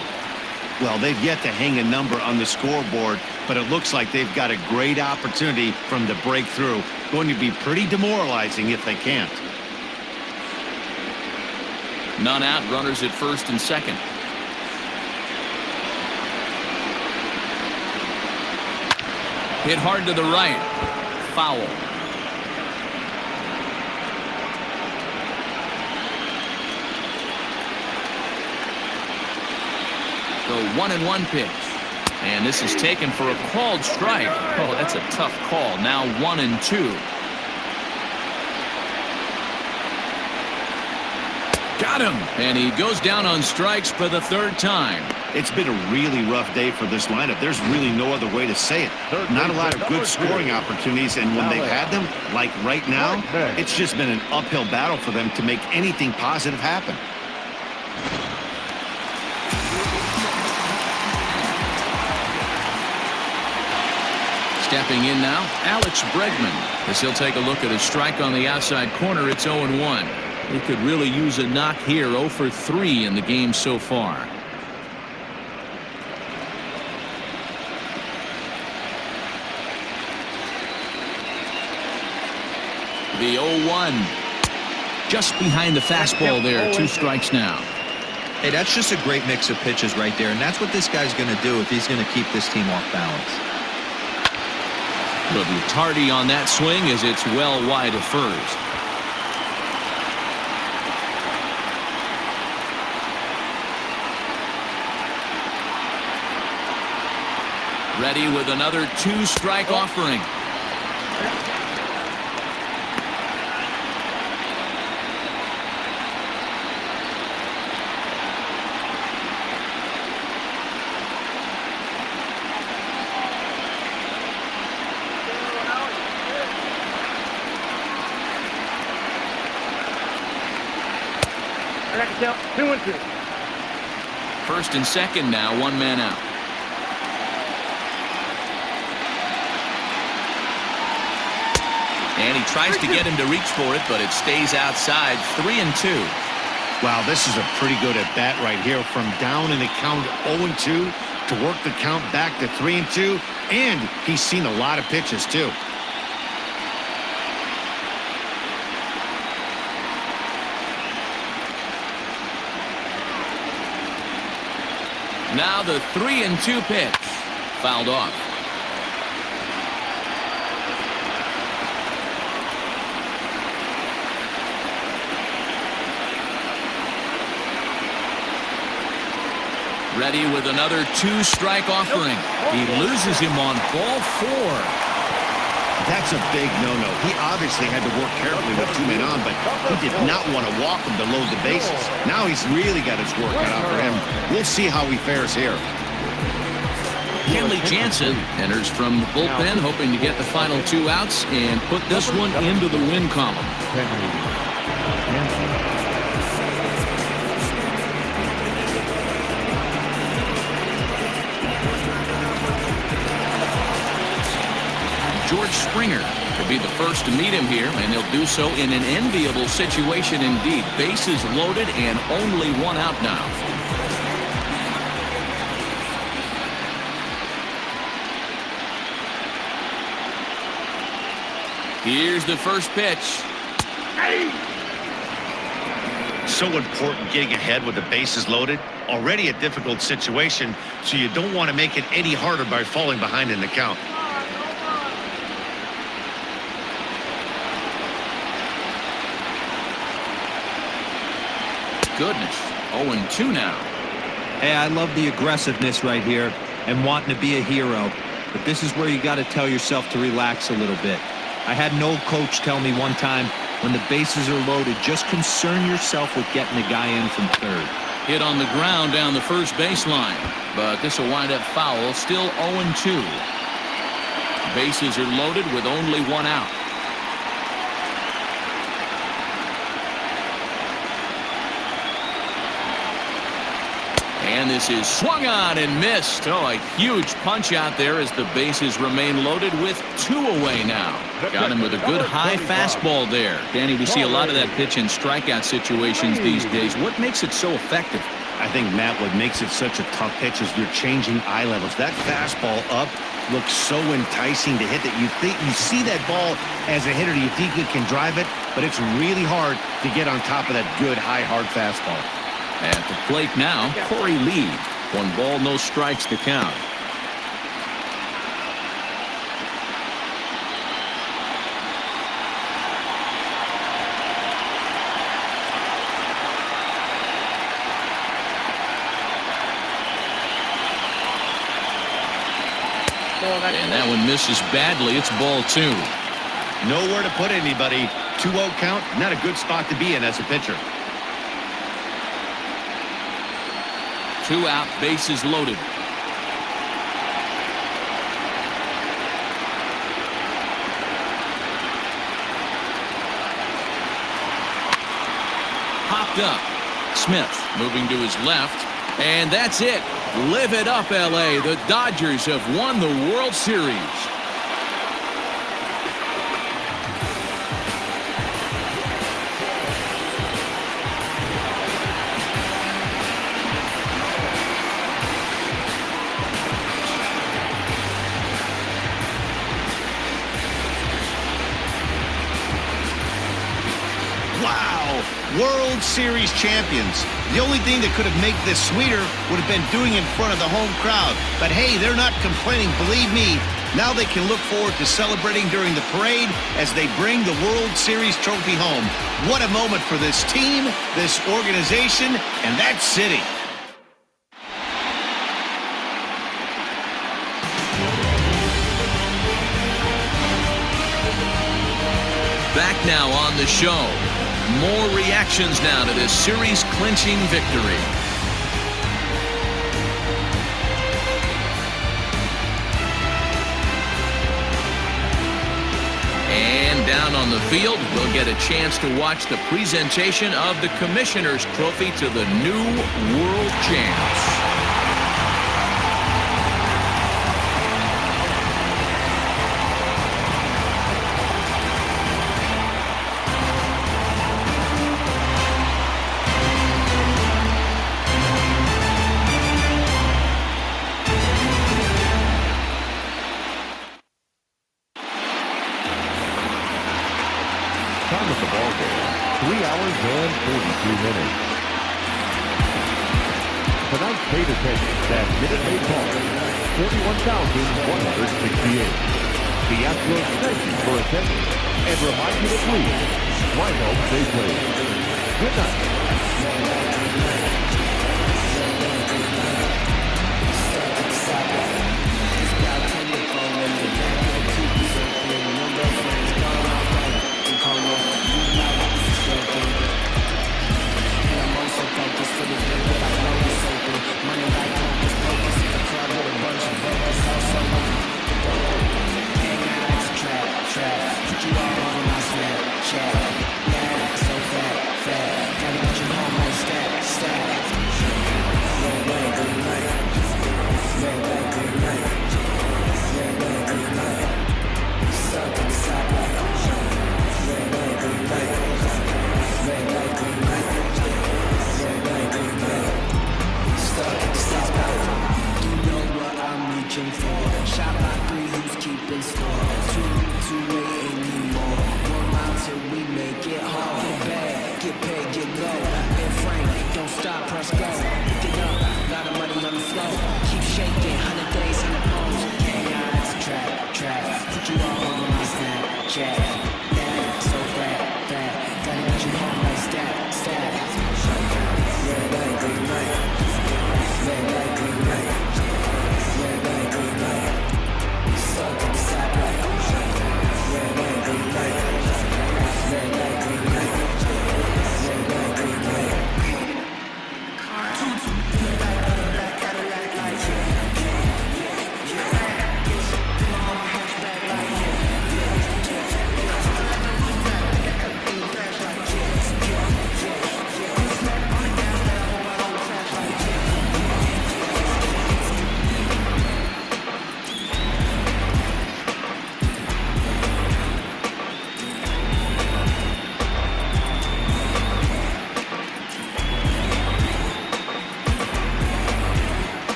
Well, they've yet to hang a number on the scoreboard, but it looks like they've got a great opportunity from the breakthrough. Going to be pretty demoralizing if they can't. None out, runners at first and second. Hit hard to the right. Foul. The 1-1 pitch. And this is taken for a called strike. Oh, that's a tough call. Now 1-2. Got him. And he goes down on strikes for the 3rd time. It's been a really rough day for this lineup. There's really no other way to say it. Not a lot of good scoring opportunities, and when they've had them, like right now, it's just been an uphill battle for them to make anything positive happen. Stepping in now, Alex Bregman, as he'll take a look at a strike on the outside corner. It's 0-1. He could really use a knock here. 0 for 3 in the game so far. The 0-1. Just behind the fastball there. 2 strikes now. Hey, that's just a great mix of pitches right there, and that's what this guy's going to do if he's going to keep this team off balance. Little tardy on that swing as it's well wide of first. Ready with another 2-strike offering. Count 2-2. First and second now, 1 man out. And he tries to get him to reach for it, but it stays outside. 3-2. Wow, this is a pretty good at bat right here. From down in the count 0-2 to work the count back to 3-2, and he's seen a lot of pitches too. Now the 3-2 pitch. Fouled off. Ready with another 2-strike offering. He loses him on ball 4. That's a big no-no. He obviously had to work carefully with 2 men on, but he did not want to walk him to load the bases. Now he's really got his work cut out for him. We'll see how he fares here. Kenley Jansen enters from the bullpen, hoping to get the final 2 outs and put this one into the win column. George Springer will be the first to meet him here, and he'll do so in an enviable situation indeed. Bases loaded and only 1 out now. Here's the first pitch. So important getting ahead with the bases loaded. Already a difficult situation, so you don't want to make it any harder by falling behind in the count. Goodness, 0-2 now. Hey, I love the aggressiveness right here and wanting to be a hero, but this is where you got to tell yourself to relax a little bit. I had an old coach tell me one time, when the bases are loaded, just concern yourself with getting the guy in from third. Hit on the ground down the first baseline, but this will wind up foul. Still 0-2. Bases are loaded with only 1 out. And this is swung on and missed. Oh, a huge punch out there as the bases remain loaded with 2 away now. Got him with a good high fastball there. Danny, we see a lot of that pitch in strikeout situations these days. What makes it so effective? I think, Matt, what makes it such a tough pitch is you're changing eye levels. That fastball up looks so enticing to hit that you think you see that ball as a hitter. You think you can drive it, but it's really hard to get on top of that good, high, hard fastball. At the plate now, Corey Lee. 1 ball, no strikes to count. And that one misses badly. It's ball 2. Nowhere to put anybody. 2-0 count, not a good spot to be in as a pitcher. 2 out, bases loaded. Popped up. Smith moving to his left. And that's it. Live it up, LA. The Dodgers have won the World Series. Wow! World Series champions. The only thing that could have made this sweeter would have been doing it in front of the home crowd. But hey, they're not complaining, believe me. Now they can look forward to celebrating during the parade as they bring the World Series trophy home. What a moment for this team, this organization, and that city. Back now on the show. More reactions now to this series-clinching victory. And down on the field, we'll get a chance to watch the presentation of the Commissioner's Trophy to the new world champs. Time of the ball game, 3 hours and 42 minutes. Tonight's paid attendance at Minute Maid Park, 41,168. The Astros thank you for attending and remind you to please fly home safely. Good night.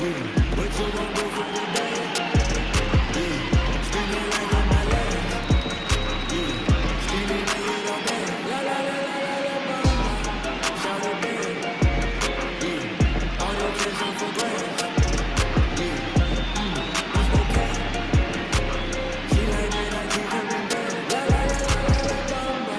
What you gon' do for the bag? Screaming like I'm my last. Screaming like it all bad. La la la la la la bamba. Shout it back. All your cash on for glass. I'm okay. She like that I keep coming back. La la la la la la bamba.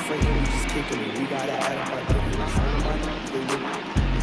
Frankie, we just kicking it. We gotta add up our difference. All of my they with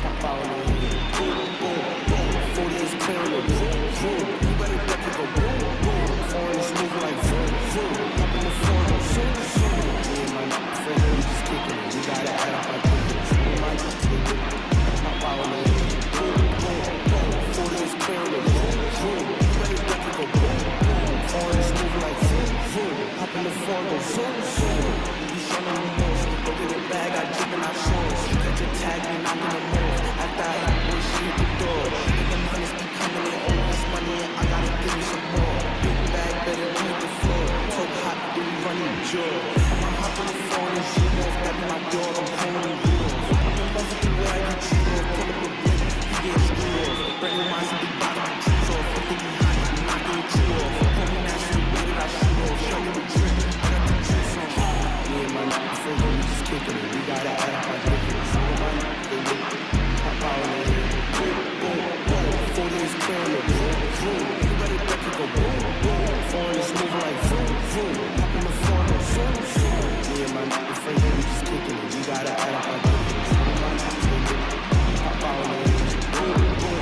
pop out in the head. Boom, boom, boom. 40 is clearing the room, room. You better duck it, go boom, boom. Foreign is moving like vroom, vroom. Up in the floor, go zoom, zoom. Me and my Frankie, we just kicking it. We gotta add up our difference. All of my they with pop out in the head. Boom, boom, boom. 40 is clearing the room, room. You better duck it, go boom, boom. Foreign is moving like vroom, vroom. Up in the floor, go zoom, zoom. You showing me most. Go get a bag, I jump in our shorts. Catch a tag, we knocking the move. After I hit boy, she hit the door. And them hunters be coming in, all this money, and I gotta give you some more. Big bag, better hit the floor. Talk hot, do we running the jaw? I'ma hop on the phone and shoot off. That be my dog, I'm calling the real. I'm in love with the way I get chewed off. Pull up a blink, he get screwed off. Brand new minds, big bottom, the trees off. You think you hot, you knocking your chew off. Call me nasty, where did I shoot off? Show you the trick, I got the juice on. Me and my Frankie, we just kicking it. We gotta add up our difference. All of my they with pop out in the head. Boom, boom, boom. 40 is clearing the room, room. You better duck it, go boom, boom. Foreign is moving like vroom, vroom. Up in the floor, go zoom, zoom. Me and my Frankie, we just kicking it. We gotta add up our difference. All of my they with pop out in the head. Boom, boom.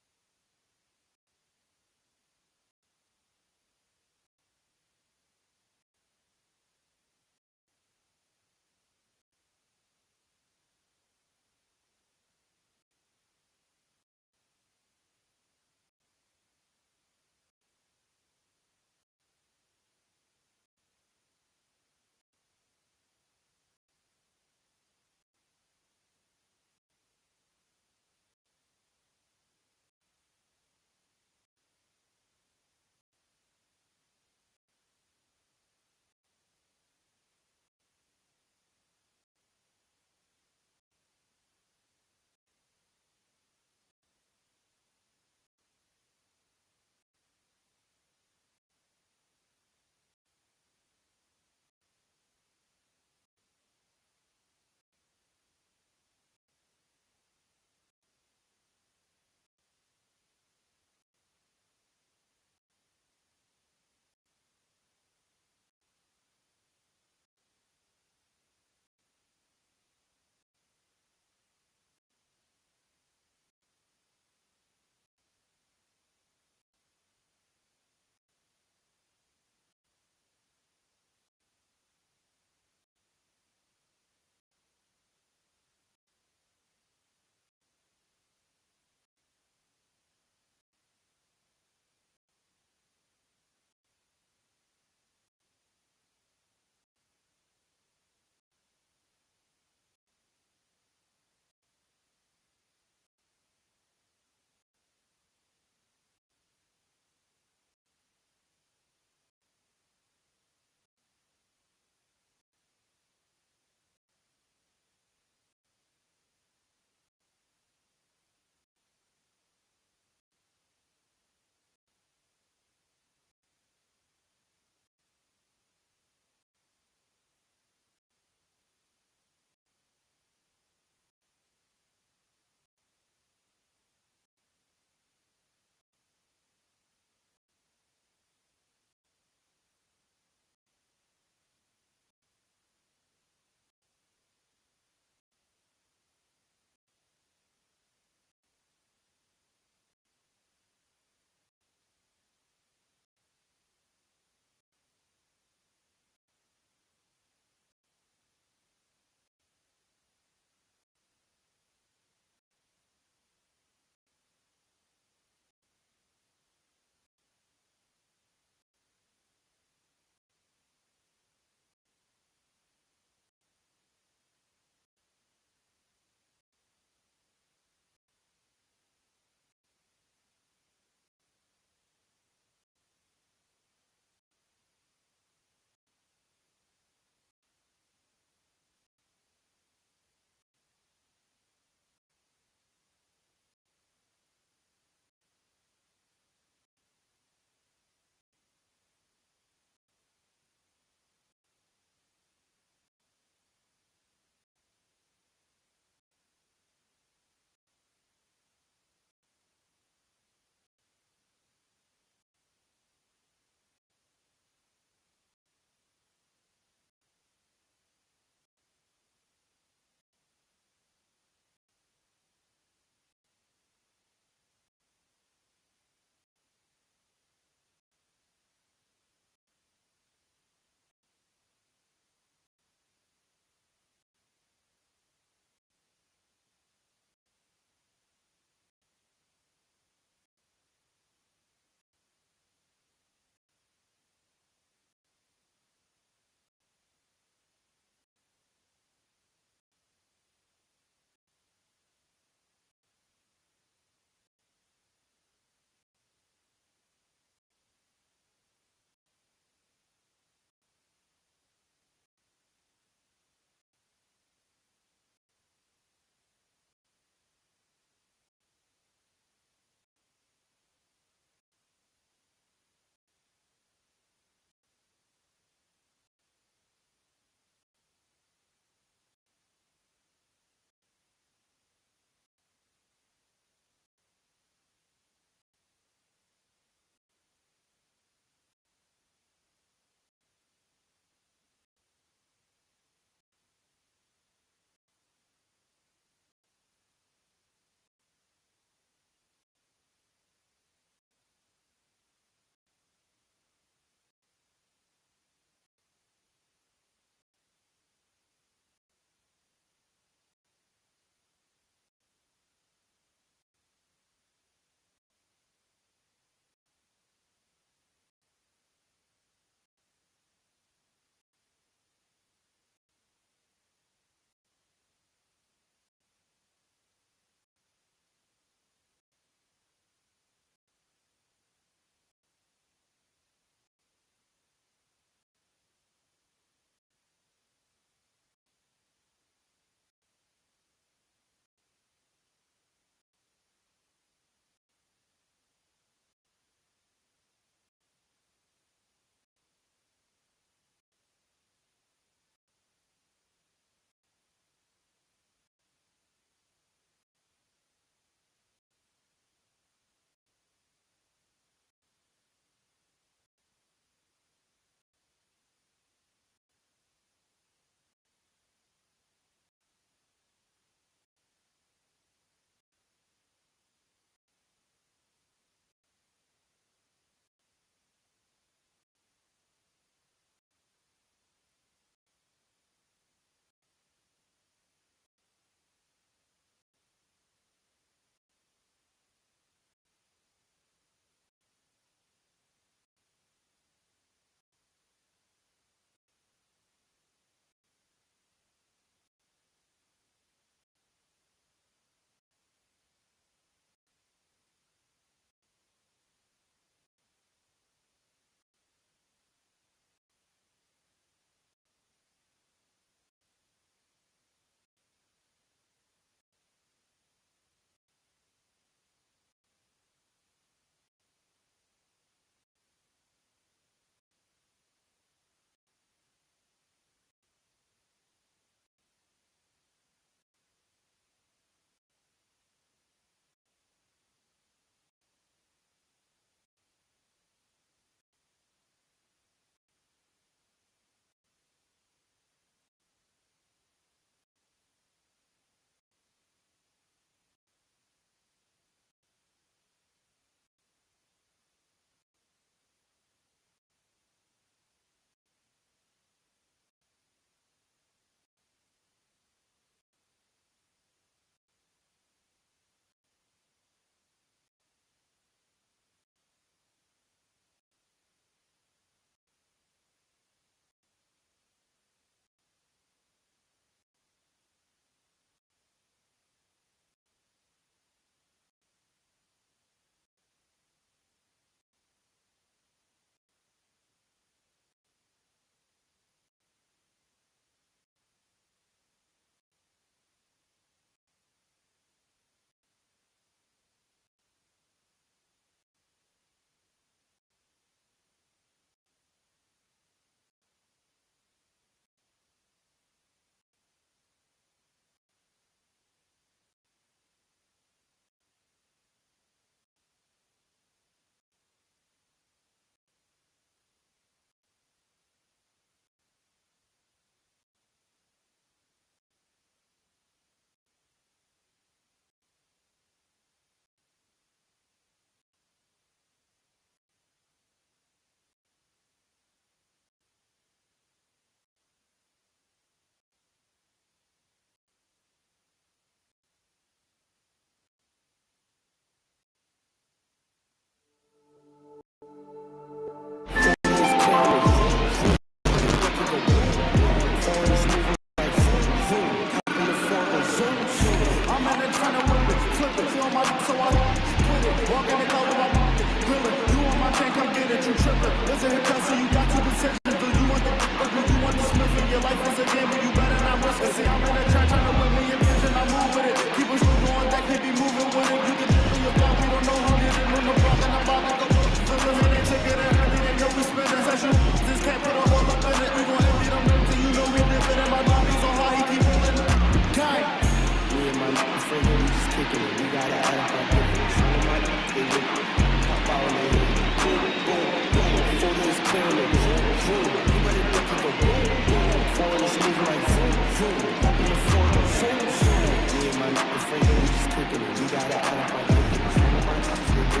kicking it. We gotta add up our dividends. All of my they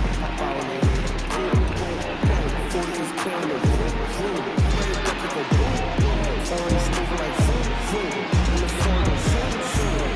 with pop out in their head. Boom, boom, boom. 40 is clear in the room, room. You ready to duck it, go boom, boom. Foreign is moving like zoom, zoom. And the phone goes zoom, zoom.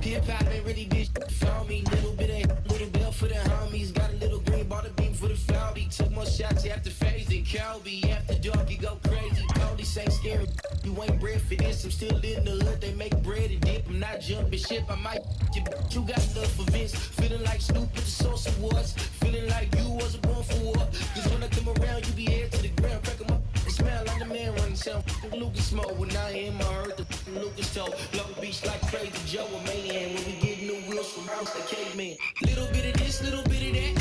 Hip hop ain't really bitch for me. Little bit of little bell for the homies. Got a little green, bought a beam for the flowbee. Took more shots after phasing. Cowbee after dark, you go crazy. Police ain't scary. You ain't bred for this. I'm still in the hood. They make bread and dip. I'm not jumping ship. I might you. You got love for Vince. Feeling like Snoop at the Source Awards. Feeling like you wasn't born for war. Cause when I come around, you be head to the ground. Crack 'em up. It smell like the man running sound. Lucas smoke when I hear my earth. The Lucas toe. Long Beach like Crazy Joe. A man. When we get new wheels from House the Caveman. Little bit of this, little bit of that.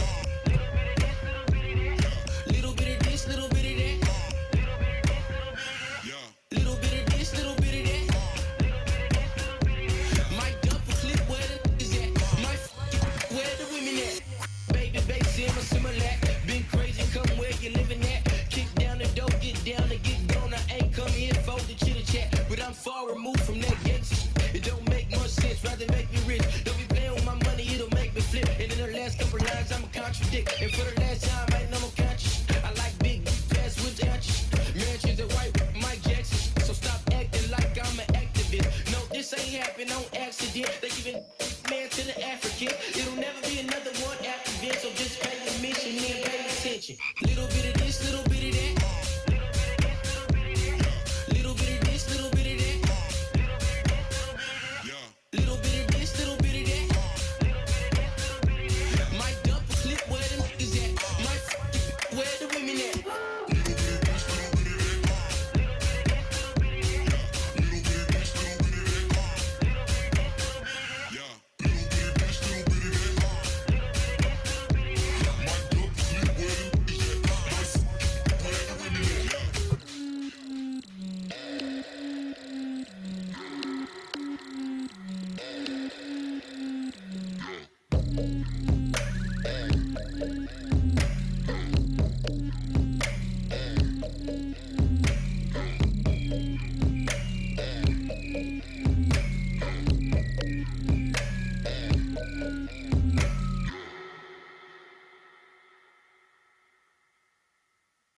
Little bit of this, little bit of that. Little bit of this, little bit of that. Might dump a clip where the is at. Might where the women at. Baby, baby, similar. Been crazy, come where you living at. Kick down the door, get down and get gone. I ain't come here for the chit chat, but I'm far removed from that gangsta shit. It don't make much sense, rather make me rich. Don't be playing with my money, it'll make me flip. And in the last couple lines, I'ma contradict. And for the last time, I ain't no more conscious. I like big, fast whips, conscious. Mansions and white, Mike Jackson. So stop acting like I'm an activist. No, this ain't happen on accident. They giving man to the African. It'll never be another one after this. So just pay admission and pay attention. Little bit of this, little bit of that. Little bit of this, little bit of that. Little bit of this, little bit of that. Might dump a clip where the niggas at. Might where the women at.